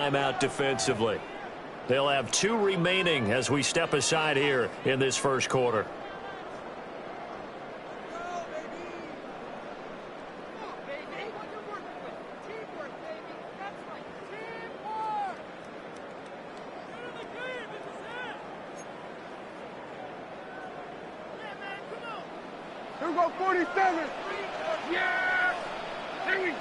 Timeout defensively. They'll have 2 remaining as we step aside here in this first quarter. Here we go, 47. Yeah! Here we go.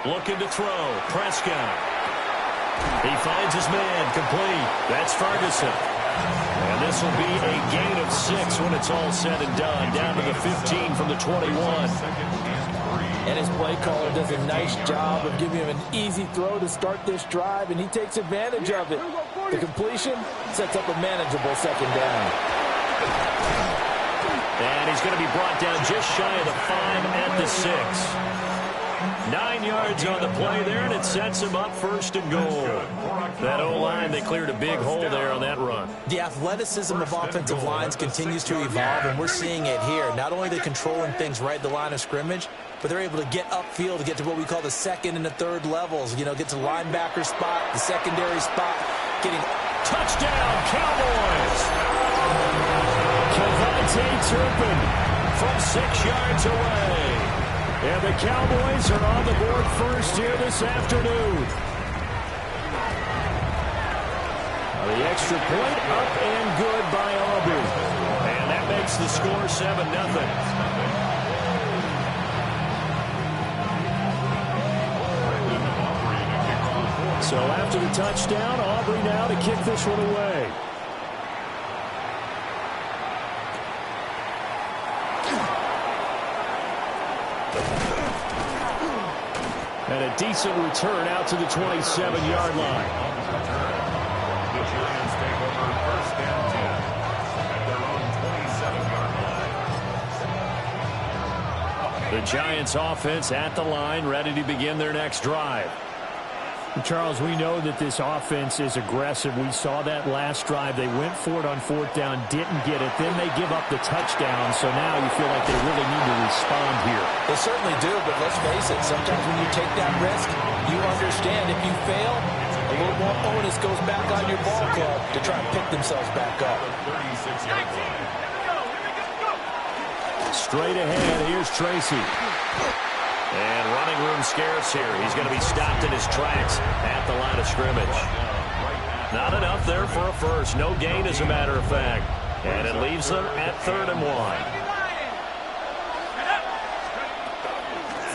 Looking to throw. Prescott. He finds his man. Complete. That's Ferguson. And this will be a gain of 6 when it's all said and done. Down to the 15 from the 21. And his play caller does a nice job of giving him an easy throw to start this drive, and he takes advantage of it. The completion sets up a manageable second down. And he's going to be brought down just shy of the 5 at the 6. 9 yards on the play there, and it sets him up first and goal. That O-line, they cleared a big hole there on that run. The athleticism of offensive lines continues to evolve, and we're seeing it here. Not only are they controlling things right at the line of scrimmage, but they're able to get upfield to get to what we call the second and the third levels. You know, get to linebacker spot, the secondary spot, getting touchdown, Cowboys! Kevontae Turpin from 6 yards away. And the Cowboys are on the board first here this afternoon. The extra point up and good by Aubrey. And that makes the score 7-0. So after the touchdown, Aubrey now to kick this one away. And a decent return out to the 27-yard line. The Giants take over first and 10 at their own 27-yard line. The Giants offense at the line, ready to begin their next drive. Charles, we know that this offense is aggressive. We saw that last drive. They went for it on 4th down, didn't get it. Then they give up the touchdown. So now you feel like they really need to respond here. They certainly do, but let's face it. Sometimes when you take that risk, you understand if you fail, a little more onus goes back on your ball club to try and pick themselves back up. Straight ahead, here's Tracy. And running room scarce here. He's going to be stopped in his tracks at the line of scrimmage. Not enough there for a first. No gain, as a matter of fact. And it leaves them at 3rd and 1.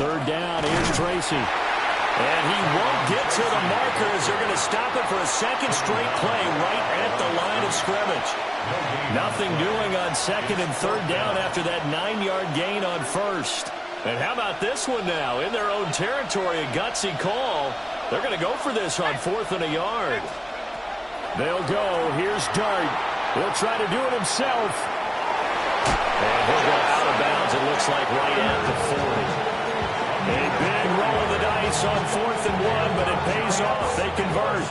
3rd down, here's Tracy. And he won't get to the markers. They're going to stop it for a second straight play right at the line of scrimmage. Nothing doing on 2nd and 3rd down after that 9-yard gain on 1st. And how about this one now? In their own territory, a gutsy call. They're going to go for this on 4th and a yard. They'll go. Here's Dart. He'll try to do it himself. And he'll go out of bounds, it looks like, right at the 40. A big roll of the dice on 4th and 1, but it pays off. They convert.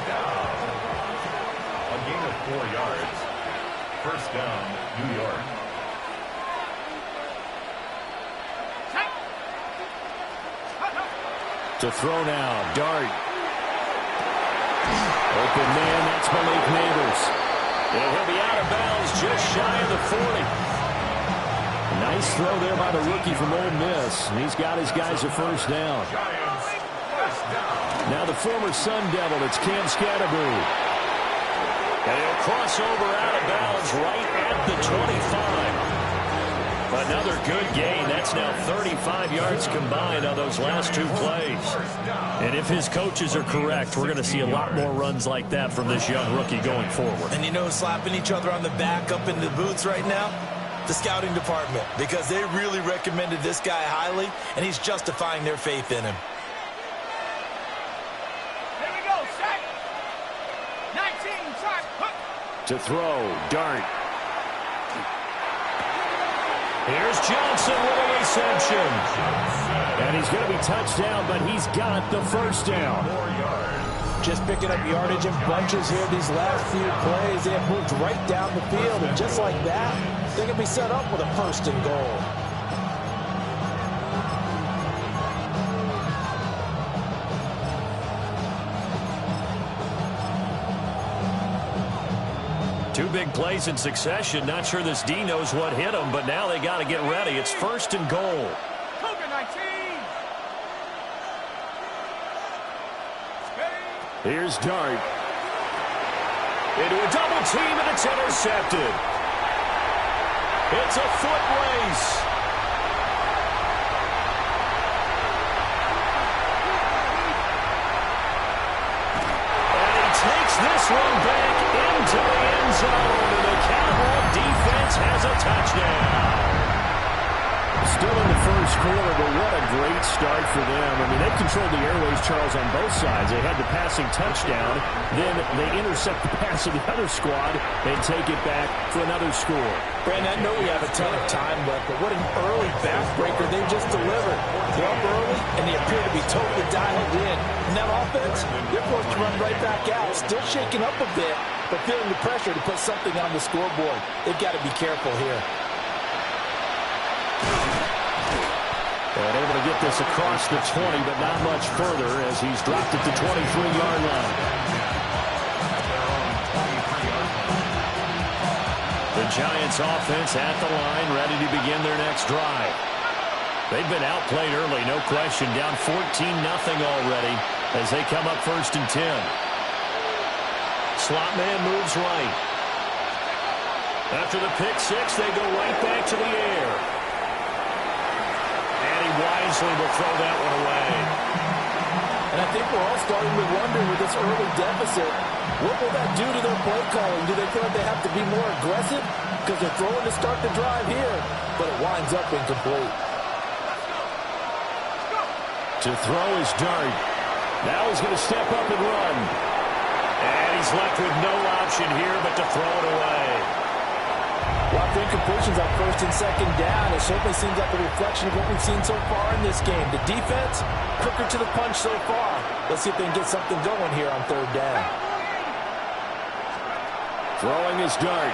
A gain of 4 yards. First down, New York. To throw now, Dart. Open man, that's Malik Neighbors. And he'll be out of bounds just shy of the 40. Nice throw there by the rookie from Ole Miss. And he's got his guys a first down. Now the former Sun Devil, it's Cam Scatterbury. And he'll cross over out of bounds right at the 25. Another good gain. That's now 35 yards combined on those last 2 plays. And if his coaches are correct, we're going to see a lot more runs like that from this young rookie going forward. And you know, slapping each other on the back up in the booths right now? The scouting department, because they really recommended this guy highly, and he's justifying their faith in him. Here we go, set. 19, try. To throw, Dart. Here's Johnson with a reception. And he's going to be touched down, but he's got the first down. Just picking up yardage in bunches here these last few plays. They have moved right down the field, and just like that, they can be set up with a first and goal. Two big plays in succession. Not sure this D knows what hit him, but now they got to get ready. It's 1st and goal. Here's Dart. Into a double team, and it's intercepted. It's a foot race. And he takes this one back into the end zone, and the Cowboy defense has a touchdown. Still in the first quarter, but what a great start for them. I mean, they controlled the airways, Charles, on both sides. They had the passing touchdown. Then they intercept the pass of the other squad and take it back for another score. Brandon, I know we have a ton of time left, but what an early backbreaker they just delivered. They're up early, and they appear to be totally dialed in. And that offense, they're forced to run right back out. Still shaking up a bit, but feeling the pressure to put something on the scoreboard. They've got to be careful here. And able to get this across the 20, but not much further as he's dropped at the 23-yard line. The Giants offense at the line, ready to begin their next drive. They've been outplayed early, no question. Down 14-0 already as they come up 1st and 10. Slot man moves right. After the pick six, they go right back to the air. Wisely will throw that one away. And I think we're all starting to wonder with this early deficit, what will that do to their play calling? Do they feel like they have to be more aggressive? Because they're throwing to start the drive here, but it winds up incomplete. To throw is Dart. Now he's going to step up and run. And he's left with no option here but to throw it away. Well, after incompletions on 1st and 2nd down, it certainly seems like a reflection of what we've seen so far in this game. The defense, quicker to the punch so far. Let's see if they can get something going here on 3rd down. Throwing his Dart.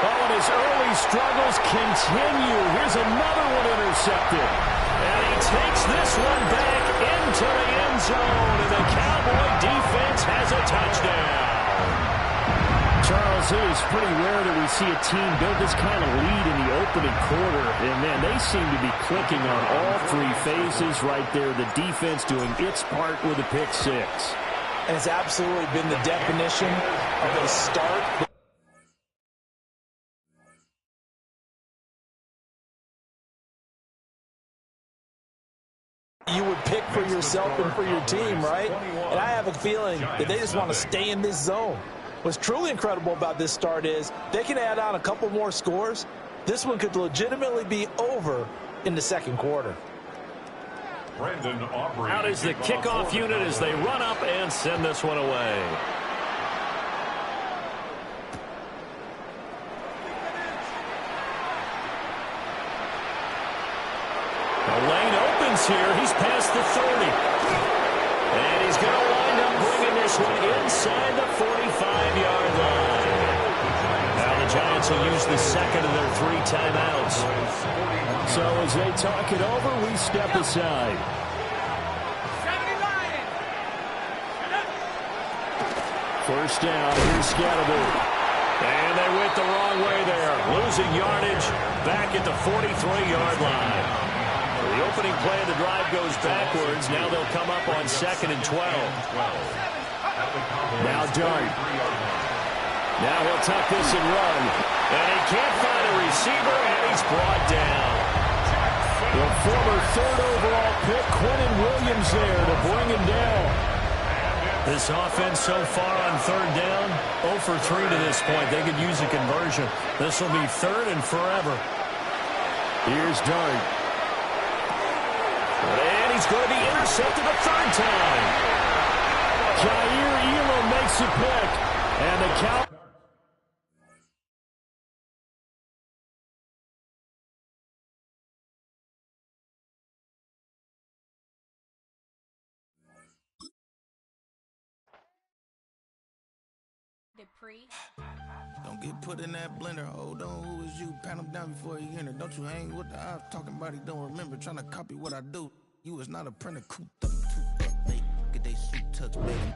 Oh, and his early struggles continue. Here's another one intercepted. And he takes this one back into the end zone, and the Cowboy defense has a touchdown. Charles, it is pretty rare that we see a team build this kind of lead in the opening quarter. And, man, they seem to be clicking on all three phases right there. The defense doing its part with a pick six. And it's absolutely been the definition of a start. You would pick for yourself and for your team, right? And I have a feeling that they just want to stay in this zone. What's truly incredible about this start is they can add on a couple more scores. This one could legitimately be over in the 2nd quarter. Out is the kickoff unit as they run up and send this one away. The lane opens here. He's past the 30. And he's going to wind up bringing this one inside the 45-yard line. Now the Giants will use the 2nd of their 3 timeouts. So as they talk it over, we step aside. First down, here's Scatterby. And they went the wrong way there. Losing yardage back at the 43-yard line. The opening play of the drive goes backwards. Now they'll come up on 2nd and 12. Now Dart. Now he'll tuck this and run. And he can't find a receiver, and he's brought down. The former 3rd overall pick, Quentin Williams there to bring him down. This offense so far on 3rd down, 0 for 3 to this point. They could use a conversion. This will be 3rd and forever. Here's Dart. And he's going to be intercepted a 3rd time. Jair Elam makes a pick. And the Cowboys. Don't get put in that blender. Hold on, who is you? Pat him down before you enter. Don't you hang with the ops talking about he don't remember. Trying to copy what I do. You is not a printer. Coop up, get they suit touch, baby.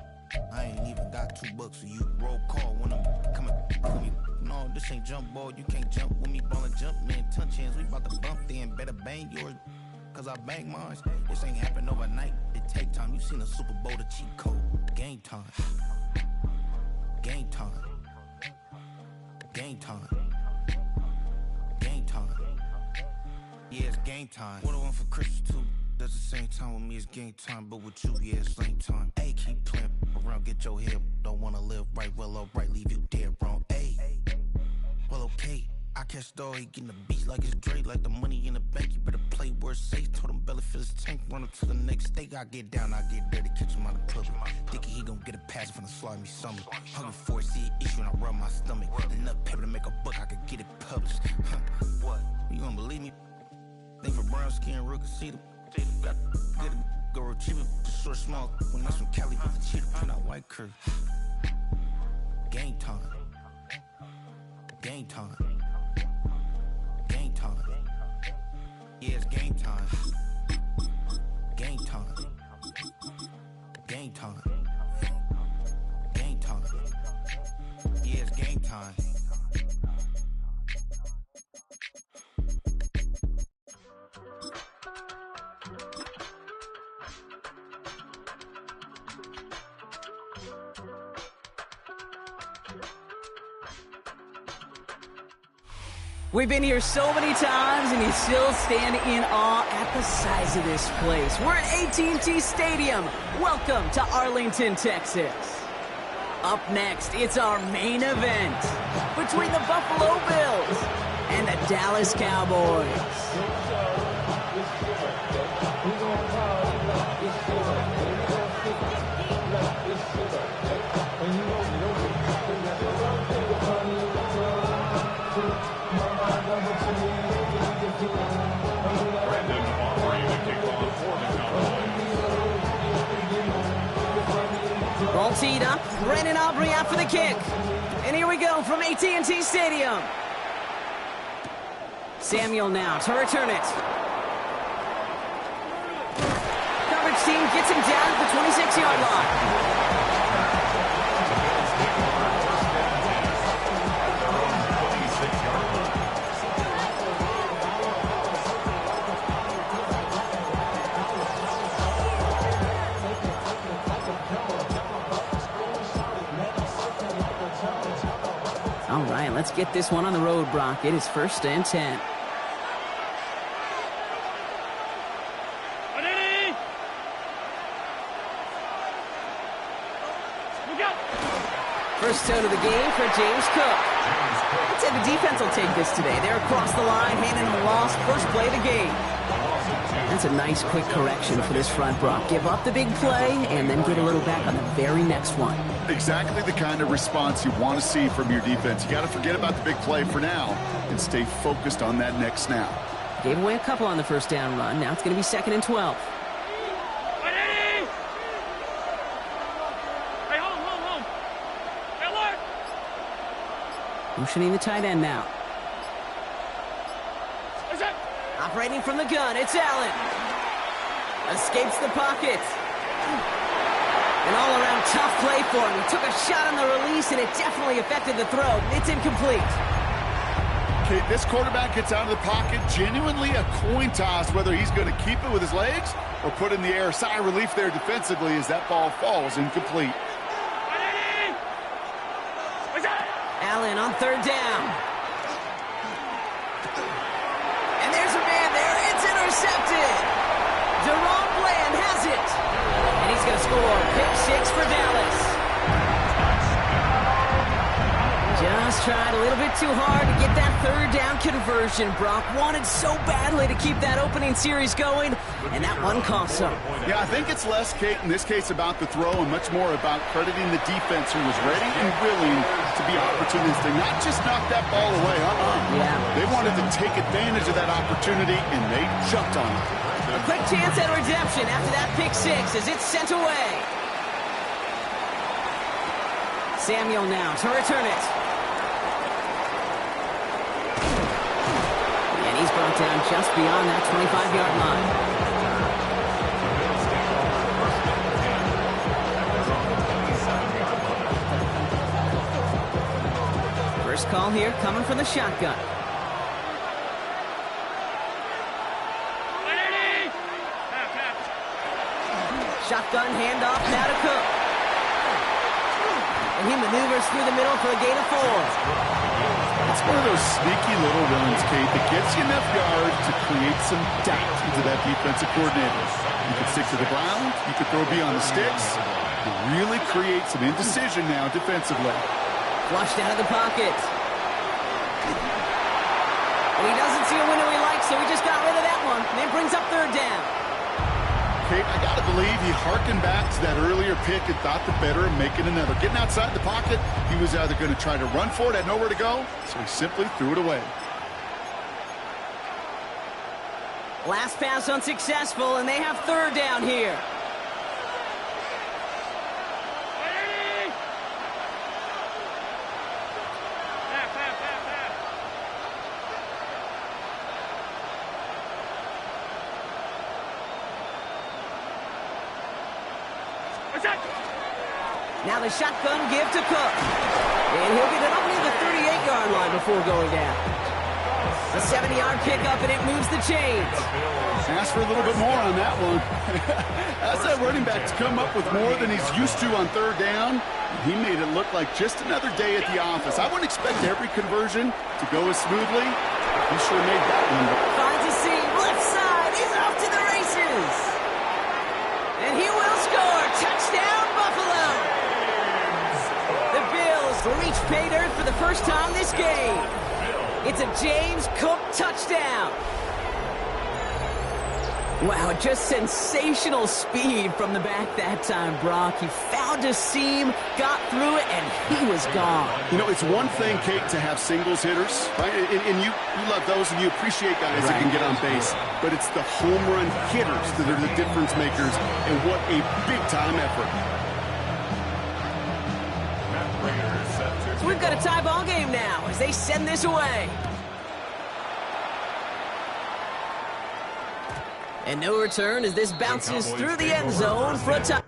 I ain't even got $2 for you. Roll call when I'm coming for me. No, this ain't jump ball. You can't jump with me. Ballin' jump, man. Touch hands. We about to bump then. Better bang yours, cause I bang mine. This ain't happen overnight. It take time. You seen a Super Bowl, the cheat code. Game time. Game time. Game time. Game time. Yeah, it's game time. What I want for Christmas too. That's the same time with me, it's game time. But with you, yeah, it's same time. Hey, keep playing around, get your head. Don't wanna live right, well, alright, leave you dead wrong. Hey, well, okay. I catch the dog, he getting the beats like it's Dre, like the money in the bank. You better play where it's safe. Told him belly fill his tank, run him to the next state. I get down, I get dirty, catch him on the pub. Thinking he gon' get a pass from the slaughter me summer. Hungry for it, see it issue and I rub my stomach. Enough paper to make a book, I could get it published. What? You don't believe me? Think for brown skin, real can see them. Got good, go retrieve it, short, small. When that's from Cali, but the cheetah print out white curve. Game time. Game time. Game time. Yeah, it's game time. Game time. Game time. Game time. Yeah, it's game time. We've been here so many times, and you still stand in awe at the size of this place. We're at AT&T Stadium. Welcome to Arlington, Texas. Up next, it's our main event between the Buffalo Bills and the Dallas Cowboys. Ball teed up. Brandon Aubrey out for the kick. And here we go from AT&T Stadium. Samuel now to return it. Coverage team gets him down at the 26-yard line. All right, let's get this one on the road, Brock. It is 1st and 10. First tone of the game for James Cook. I'd say the defense will take this today. They're across the line, handing him a loss. First play of the game. That's a nice quick correction for this front, Brock. Give up the big play and then get a little back on the very next one. Exactly the kind of response you want to see from your defense. You got to forget about the big play for now and stay focused on that next snap. Gave away a couple on the first down run. Now it's going to be 2nd and 12. Motioning the tight end now. Operating from the gun, it's Allen. Escapes the pocket. An all-around tough play for him. He took a shot on the release, and it definitely affected the throw. It's incomplete. Okay, this quarterback gets out of the pocket. Genuinely a coin toss whether he's going to keep it with his legs or put it in the air. Sigh of relief there defensively as that ball falls incomplete. Allen on 3rd down. And there's a man there. It's intercepted. Deron Bland has it. And he's going to score. Pick 6 for Dallas. Just tried a little bit too hard to get that 3rd down conversion. Brock wanted so badly to keep that opening series going, and that one cost him. Yeah, I think it's less, Kate, in this case about the throw and much more about crediting the defense who was ready and willing to be opportunistic, not just knock that ball away. Yeah. They wanted to take advantage of that opportunity, and they jumped on it. A quick chance at redemption after that pick 6 as it's sent away. Samuel now to return it. And he's brought down just beyond that 25-yard line. First call here coming from the shotgun. Shotgun handoff now to Cook. And he maneuvers through the middle for a gain of 4. It's one of those sneaky little runs, Kate, that gets you enough yards to create some doubt into that defensive coordinator. You can stick to the ground. You can throw beyond the sticks. You really create some indecision now defensively. Flushed out of the pocket. And he doesn't see a window he likes, so he just got rid of that one. And it brings up 3rd down. Kate, I got to believe he harkened back to that earlier pick and thought the better of making another. Getting outside the pocket, he was either going to try to run for it, had nowhere to go, so he simply threw it away. Last pass unsuccessful, and they have 3rd down here. Now the shotgun give to Cook. And he'll get it up near the 38-yard line before going down. A 70-yard pickup, and it moves the chains. Ask for a little bit more on that one. As that running back's come up with more than he's used to on 3rd down, he made it look like just another day at the office. I wouldn't expect every conversion to go as smoothly. He sure made that one. Finds a seam, left side, he's off to the races. And he will score. Touchdown, Buffalo. The Bills reach pay dirt for the first time this game. It's a James Cook touchdown. Wow, just sensational speed from the back that time, Brock. He found a seam, got through it, and he was gone. You know, it's one thing, Kate, to have singles hitters, right? And you love those, and you appreciate guys that can get on base. But it's the home run hitters that are the difference makers, and what a big-time effort. So we've got a tie ball game now as they send this away. And no return as this bounces through the end zone for a touchdown.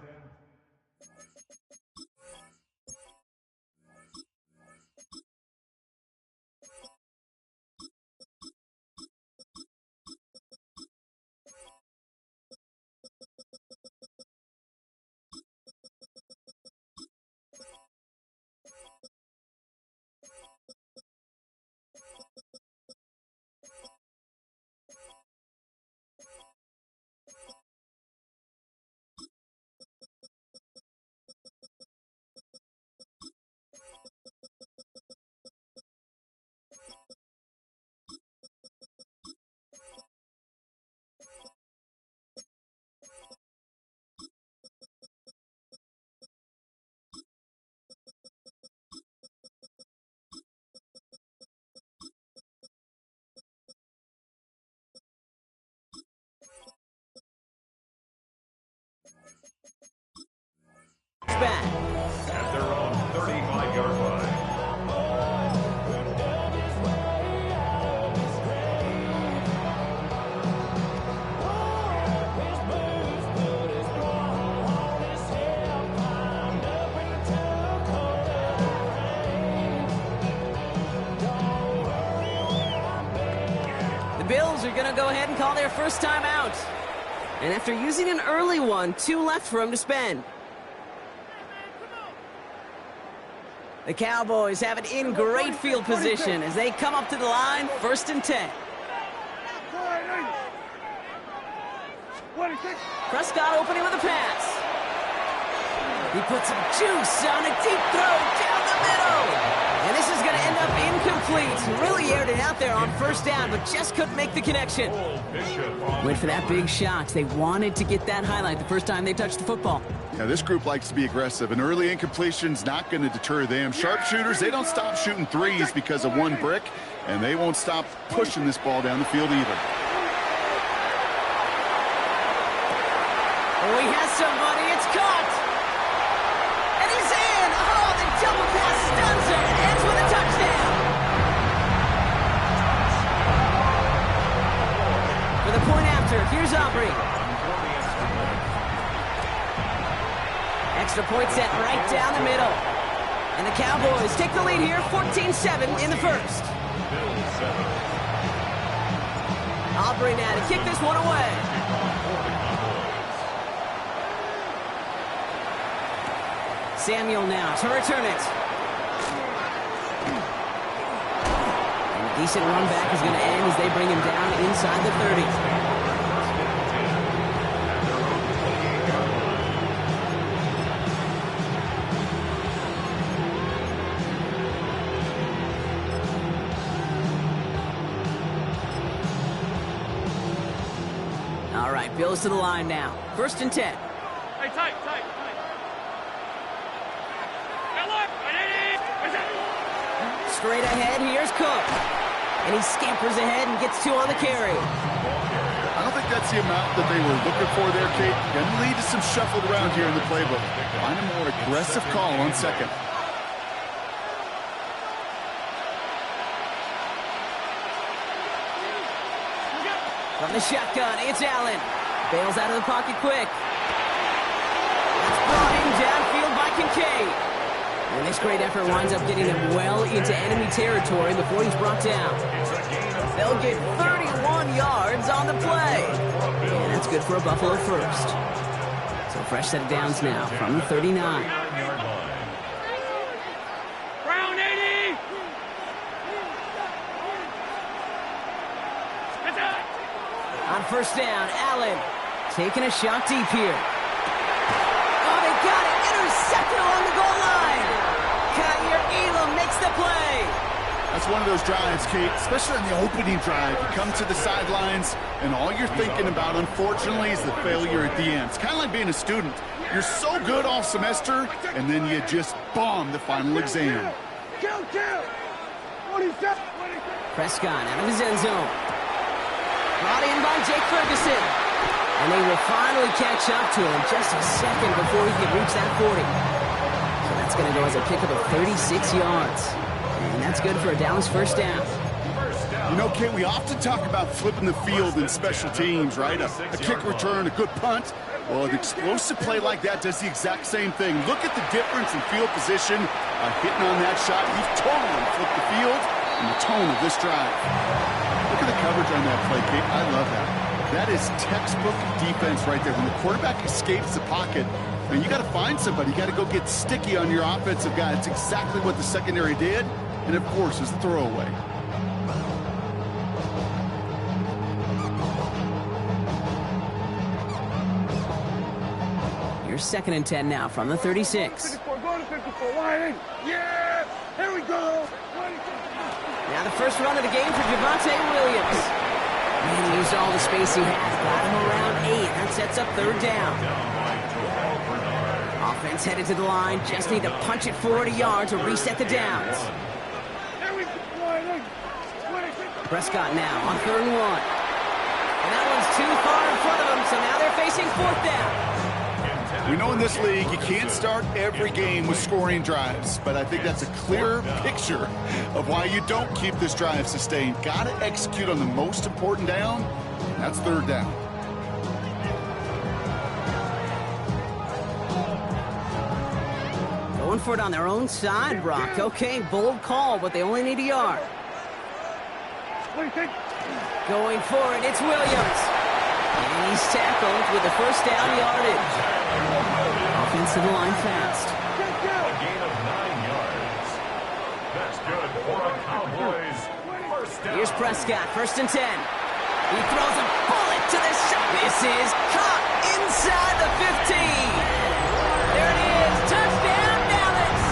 Back. At their own 35-yard line. The Bills are going to go ahead and call their first time out. And after using an early one, 2 left for him to spend. The Cowboys have it in great field position as they come up to the line, 1st and 10. Prescott opening with a pass. He puts some juice on a deep throw down the middle. And this is going to end up incomplete. Really aired it out there on 1st down, but just couldn't make the connection. Went for that big shot. They wanted to get that highlight the first time they touched the football. Yeah, this group likes to be aggressive. An early incompletion's not going to deter them. Sharpshooters, they don't stop shooting threes because of one brick, and they won't stop pushing this ball down the field either. Oh, he has somebody. It's caught. And he's in. Oh, the double pass stuns him and ends with a touchdown. For the point after, here's Aubrey. Extra point set right down the middle. And the Cowboys take the lead here, 14-7 in the first. Aubrey now to kick this one away. Samuel now to return it. And a decent run back is going to end as they bring him down inside the 30. All right, Bills to the line now. 1st and 10. Hey, tight. Straight ahead, here's Cook. And he scampers ahead and gets 2 on the carry. I don't think that's the amount that they were looking for there, Kate. Going to lead to some shuffled around here in the playbook. Find a more aggressive call on 2nd. From the shotgun, it's Allen. Bails out of the pocket quick. It's brought in downfield by Kincaid. And this great effort winds up getting them well into enemy territory before he's brought down. They'll get 31 yards on the play. And that's good for a Buffalo first. So fresh set of downs now from the 39. Brown 80! On 1st down, Allen taking a shot deep here. Oh, they got it. Intercepted along the goal line. Kaiir Elam makes the play. That's one of those drives, Kate, especially on the opening drive. You come to the sidelines, and all you're thinking about, unfortunately, is the failure at the end. It's kind of like being a student. You're so good all semester, and then you just bomb the final exam. Kill! 27! Prescott out of his end zone. Brought in by Jake Ferguson. And they will finally catch up to him just a second before he can reach that 40. So that's going to go as a pickup of 36 yards. And that's good for a Dallas 1st down. You know, Kate, we often talk about flipping the field in special teams, right? A kick return, a good punt. Well, an explosive play like that does the exact same thing. Look at the difference in field position. Hitting on that shot, he's totally flipped the field and the tone of this drive. Look at the coverage on that play, Kate. I love that. That is textbook defense right there. When the quarterback escapes the pocket, and you got to find somebody. You got to go get sticky on your offensive guy. It's exactly what the secondary did. And, of course, it's throwaway. Here's 2nd and 10 now from the 36. 54, go to 54, wide in. Yeah! Here we go! Now the first run of the game for Javonte Williams. And he used all the space he has. Got him around 8. That sets up 3rd down. Offense headed to the line. Just need to punch it 40 yards to reset the downs. Prescott now on 3rd and 1. And that one's too far in front of him, so now they're facing 4th down. We know in this league you can't start every game with scoring drives, but I think that's a clear picture of why you don't keep this drive sustained. Got to execute on the most important down, and that's 3rd down. Going for it on their own side, Brock. Okay, bold call, but they only need a yard. Going for it, it's Williams. And he's tackled with the 1st down yardage. Offense to the line fast. A gain of 9 yards. That's good for a Cowboys 1st down. Here's Prescott, 1st and 10. He throws a bullet to the shot. This is caught inside the 15. There it is, touchdown Dallas.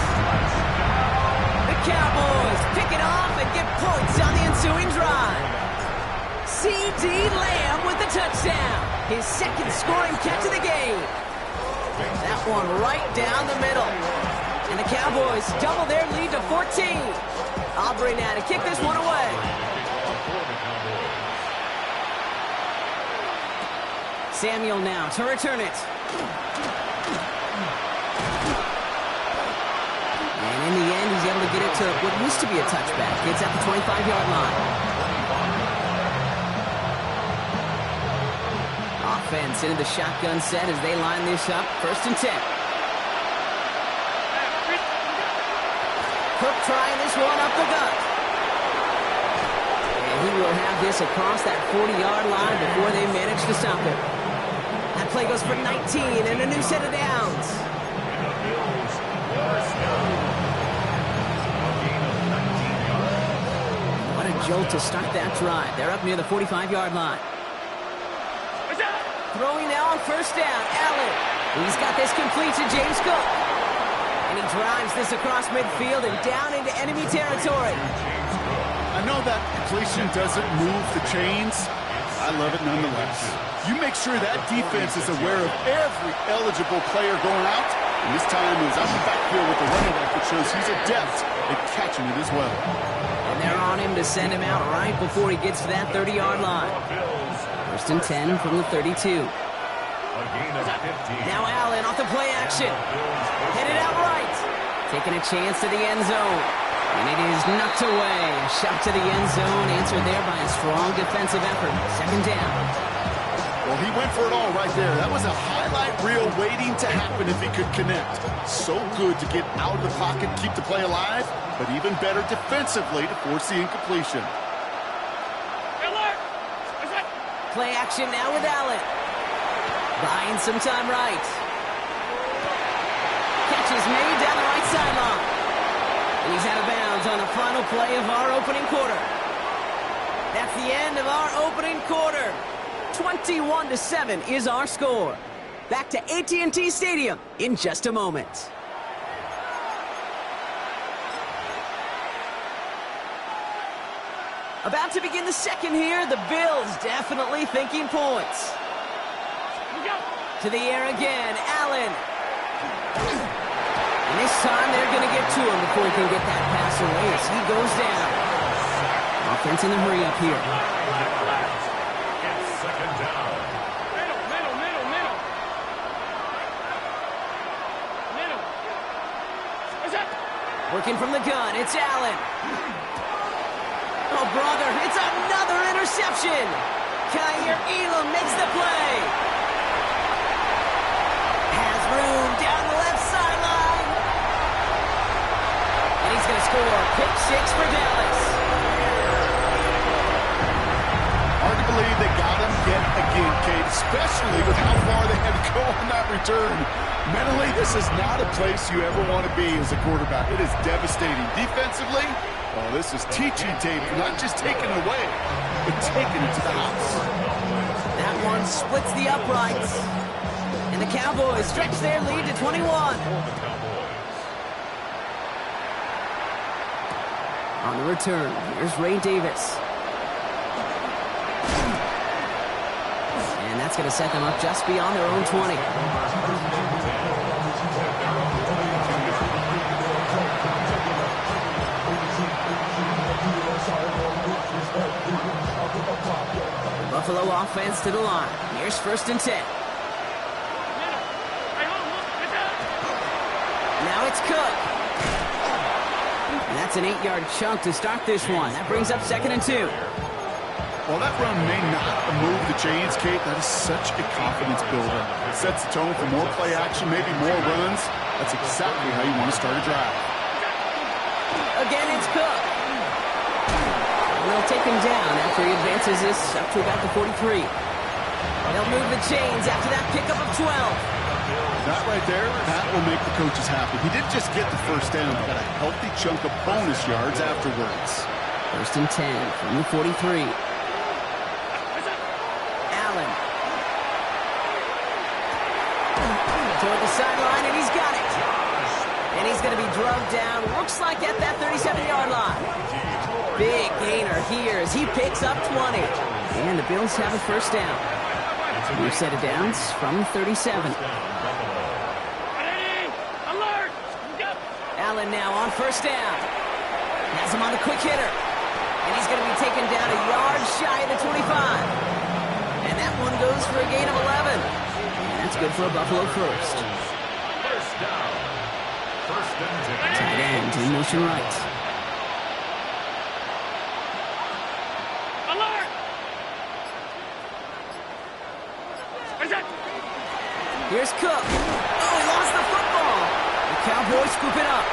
The Cowboys pick it off and get points on the ensuing drive. C.D. Lamb with the touchdown. His 2nd scoring catch of the game. That one right down the middle. And the Cowboys double their lead to 14. Aubrey now to kick this one away. Samuel now to return it. And in the end, he's able to get it to what used to be a touchback. It's at the 25-yard line. Offense into the shotgun set as they line this up. 1st and 10. Cook trying this one up the gut. And he will have this across that 40-yard line before they manage to stop him. That play goes for 19 and a new set of downs. What a jolt to start that drive. They're up near the 45-yard line. Throwing now on first down, Allen. He's got this complete to James Cook. And he drives this across midfield and down into enemy territory. I know that completion doesn't move the chains. I love it nonetheless. You make sure that defense is aware of every eligible player going out. And this time he was out the backfield with the running back that shows he's adept at catching it as well. And they're on him to send him out right before he gets to that 30-yard line. First and 10 from the 32. Now Allen off the play action. Headed out right. Taking a chance to the end zone. And it is knocked away. A shot to the end zone, answered there by a strong defensive effort. Second down. Well, he went for it all right there. That was a highlight reel waiting to happen if he could connect. So good to get out of the pocket, keep the play alive, but even better defensively to force the incompletion. Play action now with Allen. Buying some time right. Catch is made down the right sideline. And he's out of bounds on the final play of our opening quarter. That's the end of our opening quarter. 21-7 is our score. Back to AT&T Stadium in just a moment. About to begin the second here. The Bills definitely thinking points. To the air again, Allen. And this time they're going to get to him before he can get that pass away as he goes down. Offense in the hurry up here. Second down. Working from the gun, it's Allen. Oh, brother, it's another interception. Kaiir Elam makes the play. Has room down the left sideline. And he's going to score. Pick six for Dallas. Hard to believe they got him yet again, Kate, especially with how far they had to go on that return. Mentally, this is not a place you ever want to be as a quarterback. It is devastating. Defensively, well, this is teaching tape, not just taking it away, but taking it to the house. That one splits the uprights. And the Cowboys stretch their lead to 21. On the return, here's Ray Davis. And that's going to set them up just beyond their own 20. Buffalo offense to the line. Here's first and 10. Now it's Cook. And that's an 8-yard chunk to start this one. That brings up second and 2. While that run may not move the chains, Kate, that is such a confidence builder. It sets the tone for more play action, maybe more runs. That's exactly how you want to start a drive. Again, it's Cook. And they'll take him down after he advances this up to about the 43. They'll move the chains after that pickup of 12. That right there, that will make the coaches happy. He didn't just get the first down, he got a healthy chunk of bonus yards afterwards. First and 10 from the 43. Allen. Toward the sideline, and he's got it. And he's going to be drugged down, looks like at that 37-yard line. Big gainer here as he picks up 20. And the Bills have a first down. New set of downs from the 37. Allen now on first down. Has him on the quick hitter. And he's going to be taken down a yard shy of the 25. And that one goes for a gain of 11. And that's good for a Buffalo first. First down. First and 10. Tight end in motion right. Here's Cook. Oh, he lost the football. The Cowboys scoop it up.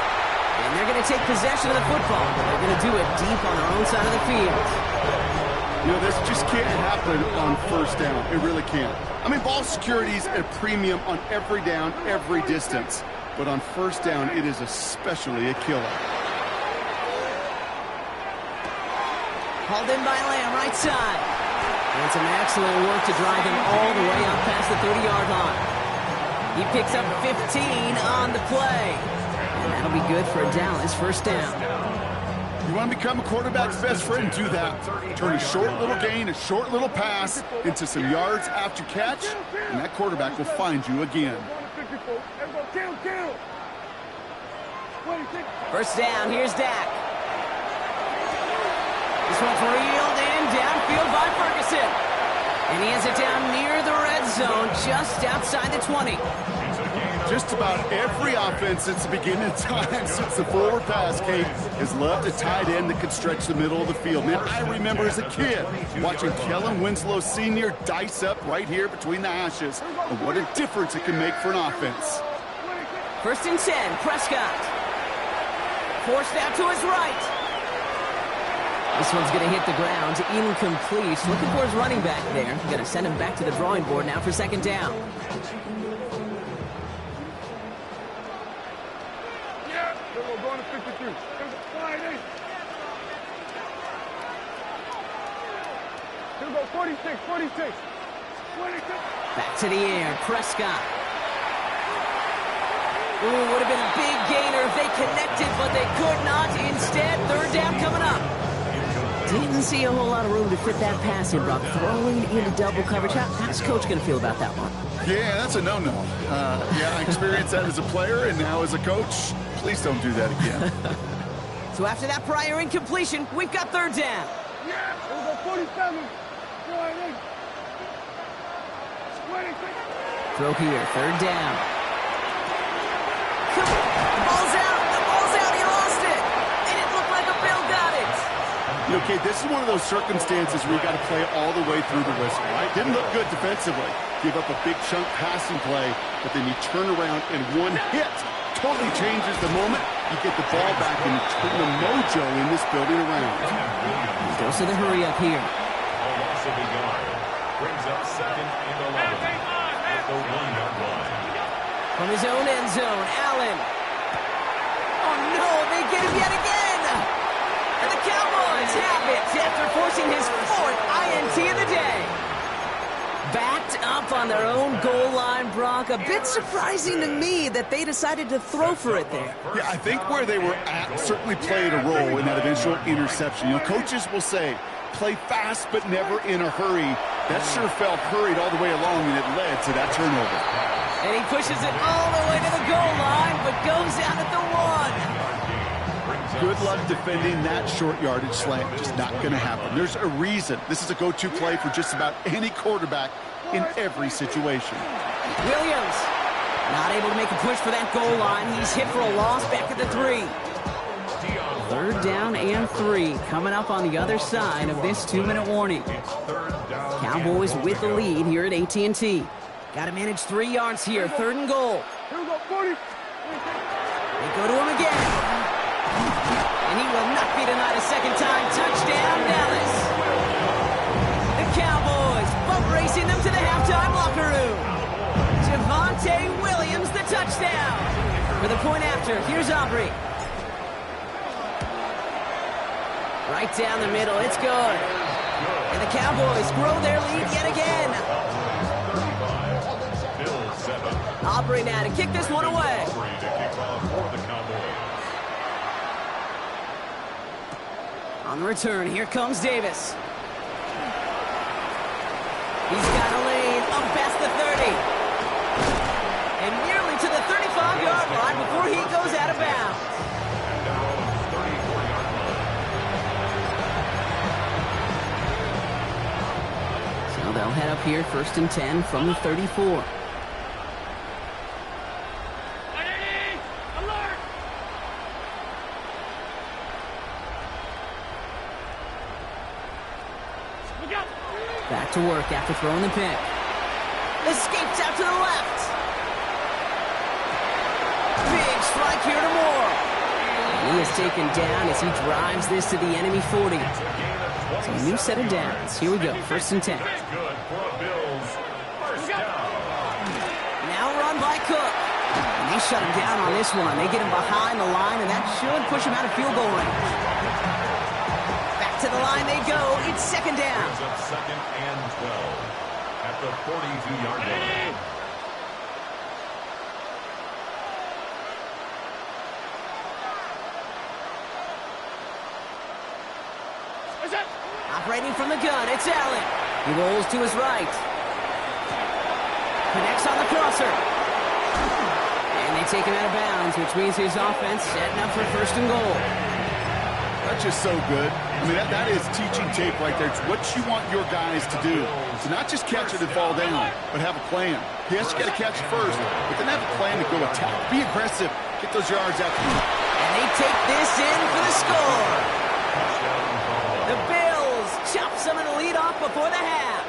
And they're going to take possession of the football. They're going to do it deep on their own side of the field. You know, this just can't happen on first down. It really can't. I mean, ball security is at a premium on every down, every distance. But on first down, it is especially a killer. Hauled in by Lamb, right side. And some excellent work to drive him all the way up past the 30-yard line. He picks up 15 on the play. And that'll be good for a Dallas first down. You want to become a quarterback's best friend, do that. Turn a short little gain, a short little pass into some yards after catch, and that quarterback will find you again. First down, here's Dak. This one's reeled in downfield by Ferguson. And he has it down near the red zone, just outside the 20. Just about every offense since the beginning of time, since the forward pass, Kate, has loved a tight end that could stretch the middle of the field. Man, I remember as a kid watching Kellen Winslow Sr. dice up right here between the hashes. And what a difference it can make for an offense. First and 10, Prescott. Forced out to his right. This one's going to hit the ground, incomplete. Looking for his running back there. Going to send him back to the drawing board now for second down. Going to 52. Here we go, 46, 46. 26. Back to the air, Prescott. Ooh, would have been a big gainer if they connected, but they could not. Instead, third down coming up. Didn't see a whole lot of room to fit that pass in, Brock. Throwing into double coverage. How's Coach going to feel about that one? Yeah, that's a no-no. Yeah, I experienced that as a player, and now as a coach, please don't do that again. So after that prior incompletion, we've got third down. Yeah, we'll go 47. Throw here, third down. The ball's out. The ball's out. He lost it. And it looked like a Bill got it. Okay, this is one of those circumstances where you got to play all the way through the whistle, right? Didn't look good defensively. Give up a big chunk passing play, but then you turn around and one hit totally changes the moment. You get the ball back and you turn the mojo in this building around. Goes to the hurry up here. A loss of a yard. Brings up second and 11 at the 1-yard line. From his own end zone, Allen. Oh no, they get him yet again. And the Cowboys have it after forcing his fourth INT of the day. Backed up on their own goal line, Brock. A bit surprising to me that they decided to throw for it there. Yeah, I think where they were at certainly played a role in that eventual interception. You know, coaches will say, play fast but never in a hurry. That sure felt hurried all the way along, and it led to that turnover. And he pushes it all the way to the goal line, but goes out at the 1. Good luck defending that short yardage slant. Just not going to happen. There's a reason. This is a go-to play for just about any quarterback in every situation. Williams not able to make a push for that goal line. He's hit for a loss back at the 3. Third down and 3 coming up on the other side of this 2-minute warning. Cowboys with the lead here at AT&T. Got to manage 3 yards here. Third and goal. Here we go, 40. They go to him again. And he will not be denied a second time. Touchdown, Dallas. The Cowboys bump racing them to the halftime locker room. Javonte Williams, the touchdown. For the point after, here's Aubrey. Right down the middle, it's good. And the Cowboys grow their lead yet again. Aubrey now to kick this one away. On the return, here comes Davis. He's got a lane up past the 30. And nearly to the 35-yard line before he goes out of bounds. So they'll head up here, first and 10 from the 34. Back to work after throwing the pick. Escapes out to the left. Big strike here to Moore. He is taken down as he drives this to the enemy 40. So a new set of downs. Here we go, 1st and 10. Now run by Cook. And they shut him down on this one. They get him behind the line, and that should push him out of field goal range. Back to the line they go. It's 2nd down. 2nd and 12 at the 42-yard line. Operating from the gun, it's Allen. He rolls to his right. Connects on the crosser. And they take him out of bounds, which means his offense setting up for 1st and goal. That's just so good. I mean, that is teaching tape right there. It's what you want your guys to do. To not just catch it and fall down, but have a plan. Yes, you got to catch it first, but then have a plan to go attack. Be aggressive. Get those yards after you. And they take this in for the score. The Bills chop some of the lead off before the half.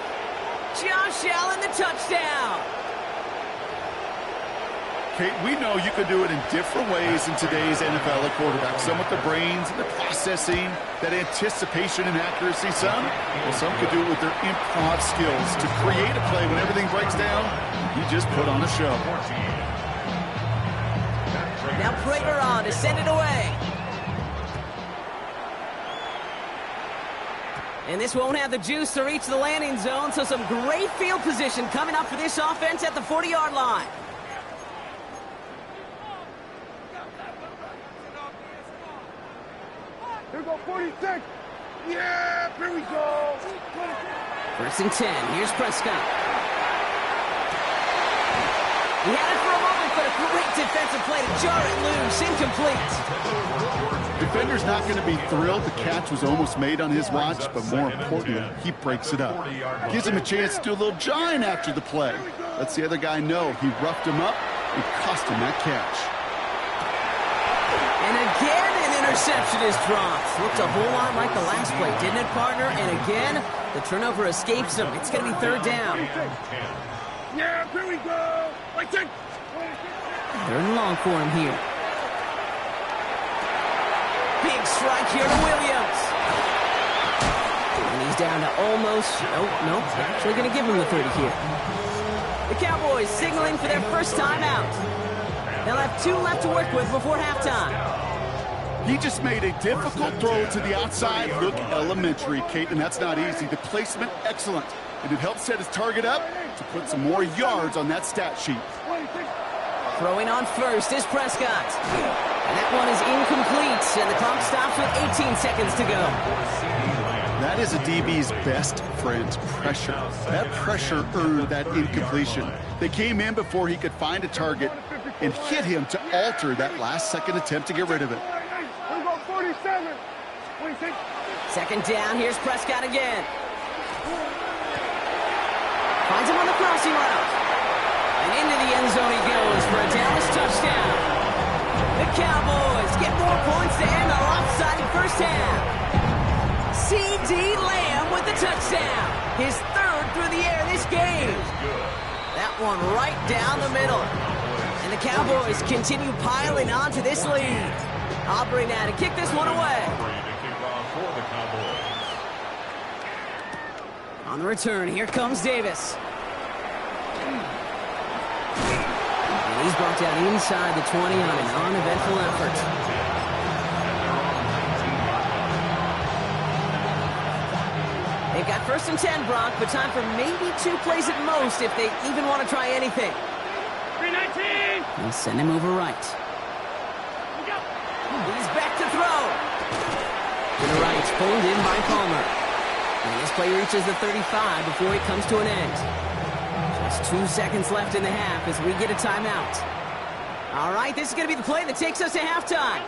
Josh Allen, the touchdown. Kate, we know you can do it in different ways in today's NFL at quarterback. Some with the brains and the processing, that anticipation and accuracy. Some could do it with their improv skills to create a play when everything breaks down. You just put on a show. Now Prater on to send it away. And this won't have the juice to reach the landing zone, so some great field position coming up for this offense at the 40-yard line. Here we go, 46. Yeah, here we go. 1st and 10. Here's Prescott. He had it for a moment, but a great defensive play to jar it loose. Incomplete. Defender's not going to be thrilled. The catch was almost made on his watch, but more importantly, he breaks it up. Gives him a chance to do a little jawing after the play. Lets the other guy know he roughed him up and cost him that catch. And again, an interception is dropped. Looked a whole lot like the last play, didn't it, partner? And again, the turnover escapes him. It's going to be 3rd down. Yeah, here we go. 3rd and long for him here. Big strike here to Williams. And he's down to almost, nope, actually going to give him the 30 here. The Cowboys signaling for their first timeout. They'll have 2 left to work with before halftime. He just made a difficult throw to the outside. Look elementary, Kate, and that's not easy. The placement, excellent. And it helped set his target up to put some more yards on that stat sheet. Throwing on first is Prescott. And that one is incomplete, and the clock stops with 18 seconds to go. That is a DB's best friend, pressure. That pressure earned that incompletion. They came in before he could find a target and hit him to alter that last-second attempt to get rid of it. Here we go, 47. 26. 2nd down, here's Prescott again. Finds him on the crossing route. And into the end zone he goes for a Dallas touchdown. The Cowboys get more points to end the lopsided first half. C.D. Lamb with the touchdown. His 3rd through the air this game. That one right down the middle. And the Cowboys continue piling on to this lead. Aubrey now to kick this one away. On the return, here comes Davis. And he's brought down inside the 20 on an uneventful effort. They've got 1st and 10, Brock, but time for maybe 2 plays at most if they even want to try anything. 319. And send him over right. He's back to throw. To the right, pulled in by Palmer. And this play reaches the 35 before it comes to an end. Just 2 seconds left in the half as we get a timeout. All right, this is going to be the play that takes us to halftime.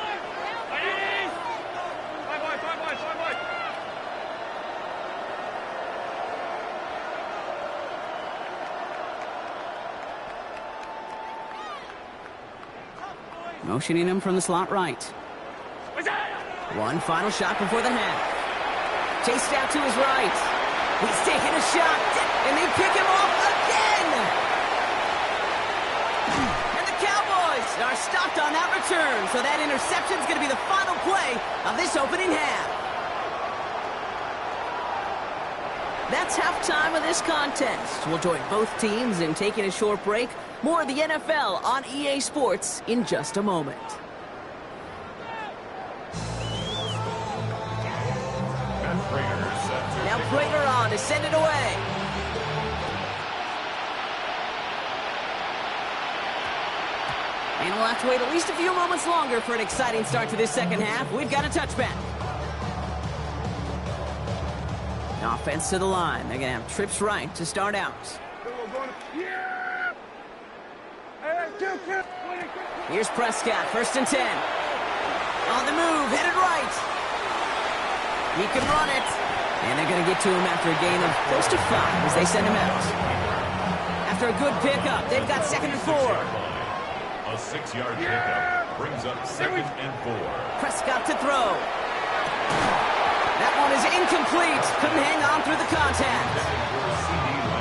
Motioning him from the slot right. One final shot before the half. Chased out to his right. He's taking a shot, and they pick him off again! And the Cowboys are stopped on that return, so that interception is going to be the final play of this opening half. That's halftime of this contest. We'll join both teams in taking a short break. More of the NFL on EA Sports in just a moment. Now Prater on to send it away. And we'll have to wait at least a few moments longer for an exciting start to this second half. We've got a touchback. Offense to the line. They're going to have trips right to start out. Here's Prescott, 1st and 10. On the move, headed right. He can run it. And they're going to get to him after a gain of close to 5 as they send him out. After a good pickup, they've got 2nd and 4. A 6-yard pickup brings up 2nd and 4. Prescott to throw. That one is incomplete. Couldn't hang on through the contact.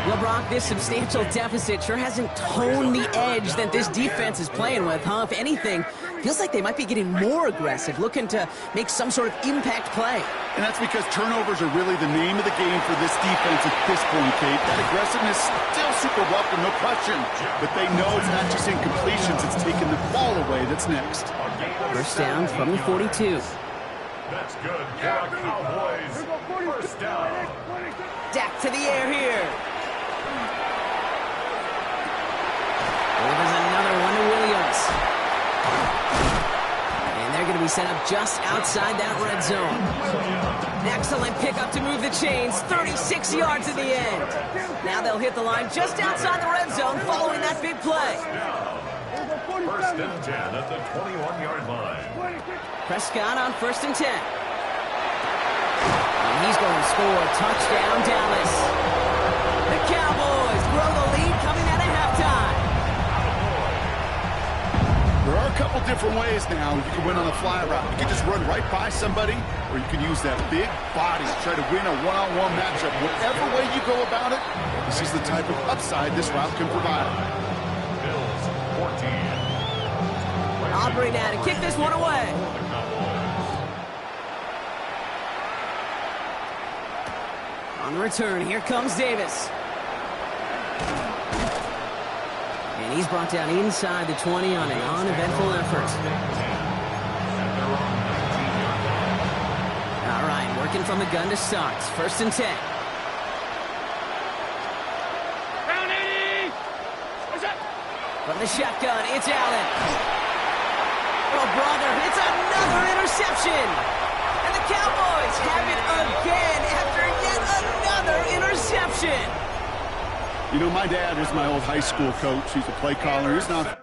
Well, Brock, this substantial deficit sure hasn't toned the edge that this defense is playing with, huh? If anything, feels like they might be getting more aggressive, looking to make some sort of impact play. And that's because turnovers are really the name of the game for this defense at this point, Kate. That aggressiveness still super welcome, no question. But they know it's not just incompletions, it's taking the ball away that's next. First down from the 42. That's good for a Cowboys first down. Dak to the air here. Delivers another one to Williams. And they're going to be set up just outside that red zone. An excellent pickup to move the chains. 36 yards at the end. Now they'll hit the line just outside the red zone following that big play. First and 10 at the 21-yard line. Prescott on 1st and 10. And he's going to score. Touchdown, Dallas. The Cowboys grow the lead coming out of halftime. There are a couple different ways now you can win on the fly route. You can just run right by somebody, or you can use that big body to try to win a one-on-one matchup. Whatever way you go about it, this is the type of upside this route can provide. Bills 14. Aubrey now to kick this one away. On the return, here comes Davis. And he's brought down inside the 20 on an uneventful effort. All right, working from the gun to start. 1st and 10. From the shotgun, it's Allen. Oh, brother, it's another interception. And the Cowboys have it again after yet another interception. You know, my dad was my old high school coach. He's a play caller. He's not...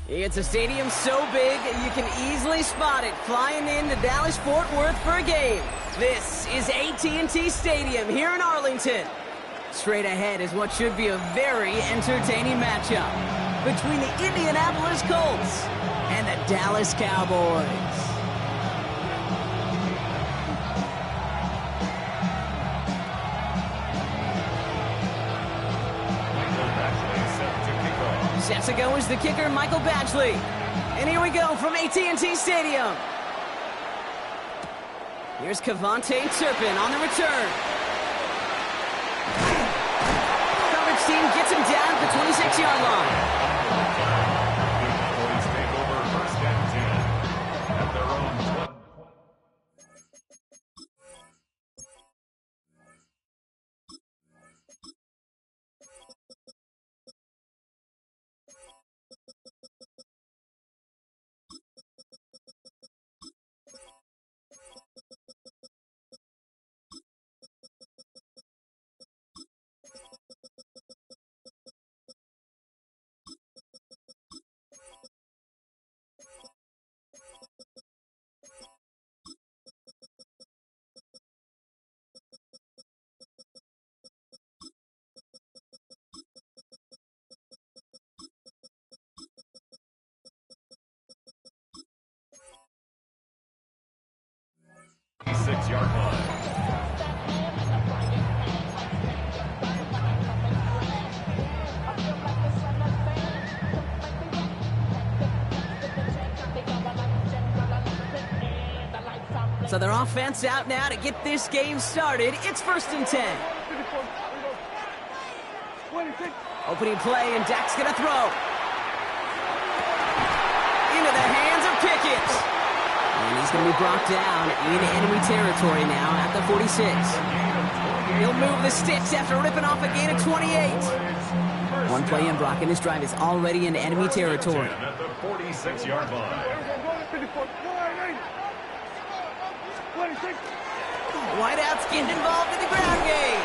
It's a stadium so big you can easily spot it flying into Dallas-Fort Worth for a game. This is AT&T Stadium here in Arlington. Straight ahead is what should be a very entertaining matchup between the Indianapolis Colts and the Dallas Cowboys. Set to go is the kicker, Michael Badgley. And here we go from AT&T Stadium. Here's Kevontae Turpin on the return. Coverage team gets him down at the 26-yard line. Cowboys take over first and 10 at their own 20. 6-yard line. So their offense out now to get this game started. It's first and 10. Opening play, and Dak's going to throw. Into the hands of Pickett. And he's going to be brought down in enemy territory now at the 46. He'll move the sticks after ripping off a gain of 28. One play in, Brock, and this drive is already in enemy territory. At the 46-yard line. Wideouts getting involved in the ground game.